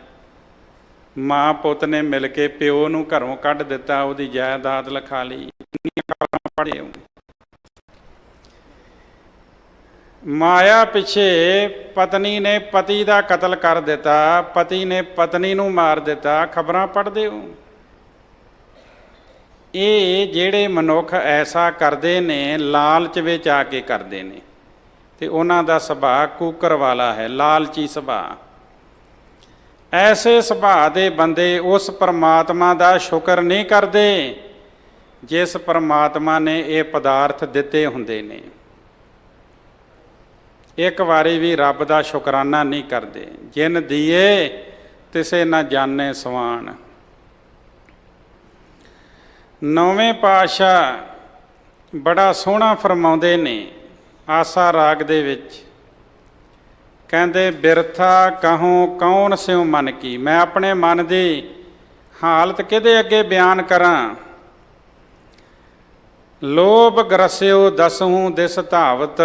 ਮਾਂ ਪੁੱਤ ਨੇ ਮਿਲ ਕੇ ਪਿਓ ਨੂੰ ਘਰੋਂ ਕੱਢ ਦਿੱਤਾ, ਉਹਦੀ ਜਾਇਦਾਦ ਲਿਖਾ ਲਈ। ਖਬਰਾਂ ਪੜ੍ਹੇ ਹੋ। ਮਾਇਆ ਪਿੱਛੇ ਪਤਨੀ ਨੇ ਪਤੀ ਦਾ ਕਤਲ ਕਰ ਦਿੱਤਾ, ਪਤੀ ਨੇ ਪਤਨੀ ਨੂੰ ਮਾਰ ਦਿੱਤਾ। ਖਬਰਾਂ ਪੜ੍ਹਦੇ ਹੋ। ਇਹ ਜਿਹੜੇ ਮਨੁੱਖ ਐਸਾ ਕਰਦੇ ਨੇ, ਲਾਲਚ ਵਿੱਚ ਆ ਕੇ ਕਰਦੇ ਨੇ, ਤੇ ਉਹਨਾਂ ਦਾ ਸੁਭਾਅ ਕੂਕਰ ਵਾਲਾ ਹੈ, ਲਾਲਚੀ ਸੁਭਾਅ। ਐਸੇ ਸੁਭਾਅ ਦੇ ਬੰਦੇ ਉਸ ਪਰਮਾਤਮਾ ਦਾ ਸ਼ੁਕਰ ਨਹੀਂ ਕਰਦੇ ਜਿਸ ਪਰਮਾਤਮਾ ਨੇ ਇਹ ਪਦਾਰਥ ਦਿੱਤੇ ਹੁੰਦੇ ਨੇ। ਇੱਕ ਵਾਰੀ ਵੀ ਰੱਬ ਦਾ ਸ਼ੁਕਰਾਨਾ ਨਹੀਂ ਕਰਦੇ। ਜਿਨ ਦੀਏ ਤਿਸੇ ਨਾ ਜਾਣੇ ਸਵਾਨ। ਨੌਵੇਂ ਪਾਤਸ਼ਾਹ ਬੜਾ ਸੋਹਣਾ ਫਰਮਾਉਂਦੇ ਨੇ ਆਸਾ ਰਾਗ ਦੇ ਵਿੱਚ। ਕਹਿੰਦੇ ਬਿਰਥਾ ਕਹੂੰ ਕੌਣ ਸਿਉ ਮਨ ਕੀ। ਮੈਂ ਆਪਣੇ ਮਨ ਦੀ ਹਾਲਤ ਕਿਹਦੇ ਅੱਗੇ ਬਿਆਨ ਕਰਾਂ। ਲੋਭ ਗਰਸਿਓ ਦਸਹੂੰ ਦਿਸ ਧਾਵਤ,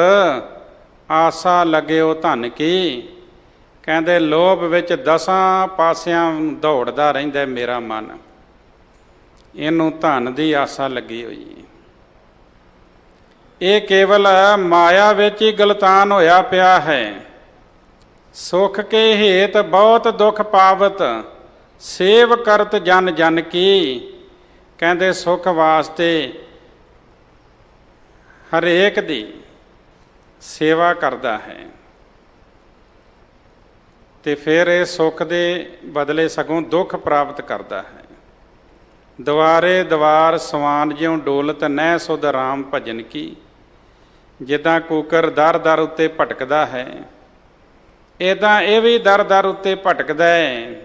ਆਸਾ ਲੱਗਿਓ ਧਨ ਕੀ। ਕਹਿੰਦੇ ਲੋਭ ਵਿੱਚ 10 ਪਾਸਿਆਂ ਦੌੜਦਾ ਰਹਿੰਦਾ ਮੇਰਾ ਮਨ, ਇਹਨੂੰ ਧਨ ਦੀ ਆਸਾ ਲੱਗੀ ਹੋਈ। ਇਹ ਕੇਵਲ ਮਾਇਆ ਵਿੱਚ ਹੀ ਗਲਤਾਨ ਹੋਇਆ ਪਿਆ ਹੈ। ਸੁਖ ਕੇ ਹੇਤ ਬਹੁਤ ਦੁੱਖ ਪਾਵਤ, ਸੇਵ ਕਰਤ ਜਨ ਜਨ ਕੀ। ਕਹਿੰਦੇ ਸੁਖ ਵਾਸਤੇ ਹਰੇਕ ਦੀ ਸੇਵਾ ਕਰਦਾ ਹੈ, ਤੇ ਫਿਰ ਇਹ ਸੁੱਖ ਦੇ ਬਦਲੇ ਸਗੋਂ ਦੁੱਖ ਪ੍ਰਾਪਤ ਕਰਦਾ ਹੈ। ਦੁਆਰੇ ਦੁਆਰ ਸਵਾਨ ਜਿਉਂ ਡੋਲਤ ਨਹਿ ਸੁਧ ਰਾਮ ਭਜਨ ਕੀ। ਜਿੱਦਾਂ ਕੂਕਰ ਦਰ ਦਰ ਉੱਤੇ ਭਟਕਦਾ ਹੈ, ਇੱਦਾਂ ਇਹ ਵੀ ਦਰ ਦਰ ਉੱਤੇ ਭਟਕਦਾ ਹੈ।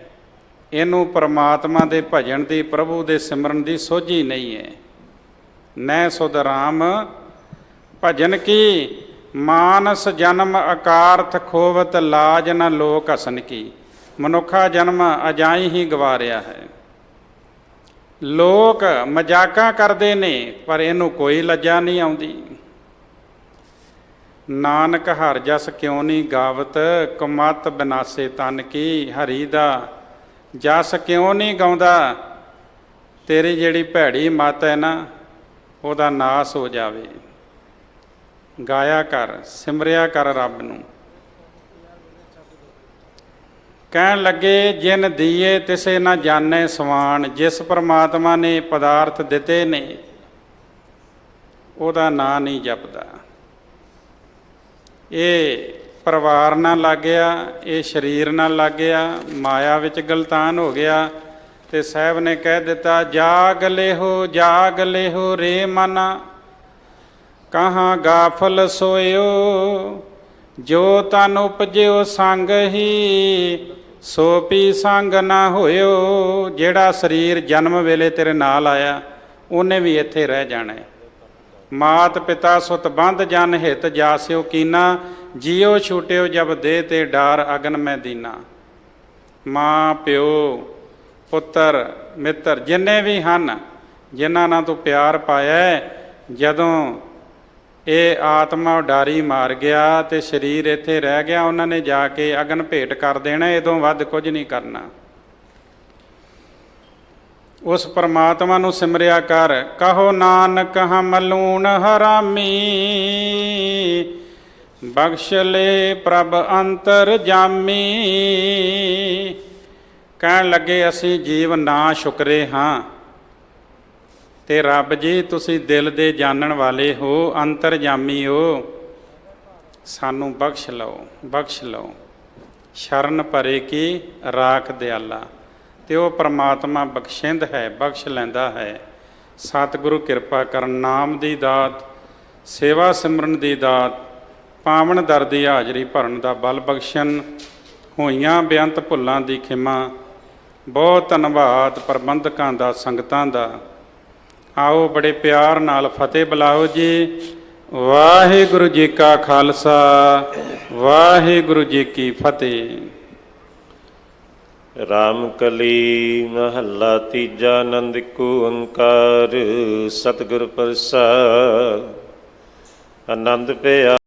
ਇਹਨੂੰ ਪਰਮਾਤਮਾ ਦੇ ਭਜਨ ਦੀ, ਪ੍ਰਭੂ ਦੇ ਸਿਮਰਨ ਦੀ ਸੋਝੀ ਨਹੀਂ ਹੈ। ਨਹਿ ਸੁਧ ਰਾਮ ਭਜਨ ਕੀ। ਮਾਨਸ ਜਨਮ ਅਕਾਰਥ ਖੋਵਤ, ਲਾਜ ਨ ਲੋਕ ਹਸਨ ਕੀ। ਮਨੁੱਖਾ ਜਨਮ ਅਜਾਈ ਹੀ ਗਵਾਰਿਆ ਹੈ। ਲੋਕ ਮਜ਼ਾਕਾਂ ਕਰਦੇ ਨੇ, ਪਰ ਇਹਨੂੰ ਕੋਈ ਲੱਜਾ ਨਹੀਂ ਆਉਂਦੀ। ਨਾਨਕ ਹਰ ਜਸ ਕਿਉਂ ਨਹੀਂ ਗਾਵਤ, ਕਮਤ ਬਿਨਾਸੇ ਤਨ ਕੀ। ਹਰੀ ਦਾ ਜਸ ਕਿਉਂ ਨਹੀਂ ਗਾਉਂਦਾ, ਤੇਰੀ ਜਿਹੜੀ ਭੈੜੀ ਮੱਤ ਹੈ ਨਾ, ਉਹਦਾ ਨਾਸ ਹੋ ਜਾਵੇ। ਗਾਇਆ ਕਰ, ਸਿਮਰਿਆ ਕਰ ਰੱਬ ਨੂੰ। ਕਹਿਣ ਲੱਗੇ ਜਿਨ ਦੀਏ ਤਿਸੇ ਨਾ ਜਾਣੇ ਸਵਾਨ। ਜਿਸ ਪਰਮਾਤਮਾ ਨੇ ਪਦਾਰਥ ਦਿੱਤੇ ਨੇ, ਉਹਦਾ ਨਾਂ ਨਹੀਂ ਜਪਦਾ। ਇਹ ਪਰਿਵਾਰ ਨਾਲ ਲੱਗ ਗਿਆ, ਇਹ ਸਰੀਰ ਨਾਲ ਲੱਗ ਗਿਆ, ਮਾਇਆ ਵਿੱਚ ਗਲਤਾਨ ਹੋ ਗਿਆ। ਤੇ ਸਾਹਿਬ ਨੇ ਕਹਿ ਦਿੱਤਾ ਜਾਗ ਲਿਹੋ ਰੇ ਮਨਾ, ਕਹਾਂ ਗਾਫਲ ਸੋਇਓ। ਜੋ ਤਨ ਉਪਜਿਓ ਸੰਗ ਹੀ, ਸੋ ਪੀ ਸੰਗ ਨਾ ਹੋਇਓ। ਜਿਹੜਾ ਸਰੀਰ ਜਨਮ ਵੇਲੇ ਤੇਰੇ ਨਾਲ ਆਇਆ, ਉਹਨੇ ਵੀ ਇੱਥੇ ਰਹਿ ਜਾਣਾ ਹੈ। ਮਾਤ ਪਿਤਾ ਸੁਤ ਬੰਧ ਜਨ ਹਿਤ ਜਾਸਿਓ ਕੀਨਾ, ਜੀਓ ਛੂਟਿਓ ਜਬ ਦੇ ਤੇ ਡਾਰ ਅਗਨ ਮੈਂ ਦੀਨਾ। ਮਾਂ ਪਿਓ ਪੁੱਤਰ ਮਿੱਤਰ ਜਿੰਨੇ ਵੀ ਹਨ, ਜਿਨ੍ਹਾਂ ਨਾਲ ਤੂੰ ਪਿਆਰ ਪਾਇਆ, ਜਦੋਂ ਇਹ ਆਤਮਾ ਉਡਾਰੀ ਮਾਰ ਗਿਆ ਤੇ ਸਰੀਰ ਇੱਥੇ ਰਹਿ ਗਿਆ, ਉਹਨਾਂ ਨੇ ਜਾ ਕੇ ਅਗਨ ਭੇਟ ਕਰ ਦੇਣਾ, ਇਹਦੋਂ ਵੱਧ ਕੁਝ ਨਹੀਂ ਕਰਨਾ। ਉਸ ਪਰਮਾਤਮਾ ਨੂੰ ਸਿਮਰਿਆ ਕਰ। ਕਹੋ ਨਾਨਕ ਹਮ ਲੂਣ ਹਰਾਮੀ, ਬਖਸ਼ ਲੈ ਪ੍ਰਭ ਅੰਤਰ ਜਾਮੀ। ਕਹਿਣ ਲੱਗੇ ਅਸੀਂ ਜੀਵ ਨਾ ਸ਼ੁਕਰੇ ਹਾਂ, ਤੇ ਰੱਬ ਜੀ ਤੁਸੀਂ ਦਿਲ ਦੇ ਜਾਣਨ ਵਾਲੇ ਹੋ, ਅੰਤਰਜਾਮੀ ਹੋ, ਸਾਨੂੰ ਬਖਸ਼ ਲਓ, ਬਖਸ਼ ਲਓ। ਸ਼ਰਨ ਭਰੇ ਕੀ ਰਾਖ ਦਿਆਲਾ। ਤੇ ਉਹ ਪਰਮਾਤਮਾ ਬਖਸ਼ਿੰਦ ਹੈ, ਬਖਸ਼ ਲੈਂਦਾ ਹੈ। ਸਤਿਗੁਰੂ ਕਿਰਪਾ ਕਰਨ, ਨਾਮ ਦੀ ਦਾਤ, ਸੇਵਾ ਸਿਮਰਨ ਦੀ ਦਾਤ, ਪਾਵਨ ਦਰ ਦੀ ਹਾਜ਼ਰੀ ਭਰਨ ਦਾ ਬਲ ਬਖਸ਼ਣ, ਹੋਈਆਂ ਬੇਅੰਤ ਭੁੱਲਾਂ ਦੀ ਖਿਮਾ। ਬਹੁਤ ਧੰਨਵਾਦ ਪ੍ਰਬੰਧਕਾਂ ਦਾ, ਸੰਗਤਾਂ ਦਾ। ਆਓ ਬੜੇ ਪਿਆਰ ਨਾਲ ਫਤਿਹ ਬੁਲਾਓ ਜੀ। ਵਾਹਿਗੁਰੂ ਜੀ ਕਾ ਖਾਲਸਾ, ਵਾਹਿਗੁਰੂ ਜੀ ਕੀ ਫਤਿਹ। ਰਾਮ ਕਲੀ ਮਹੱਲਾ ਤੀਜਾ। ਆਨੰਦ ਏਕ ਓੰਕਾਰ ਸਤਿਗੁਰ ਪ੍ਰਸਾਦਿ। ਆਨੰਦ ਪਿਆ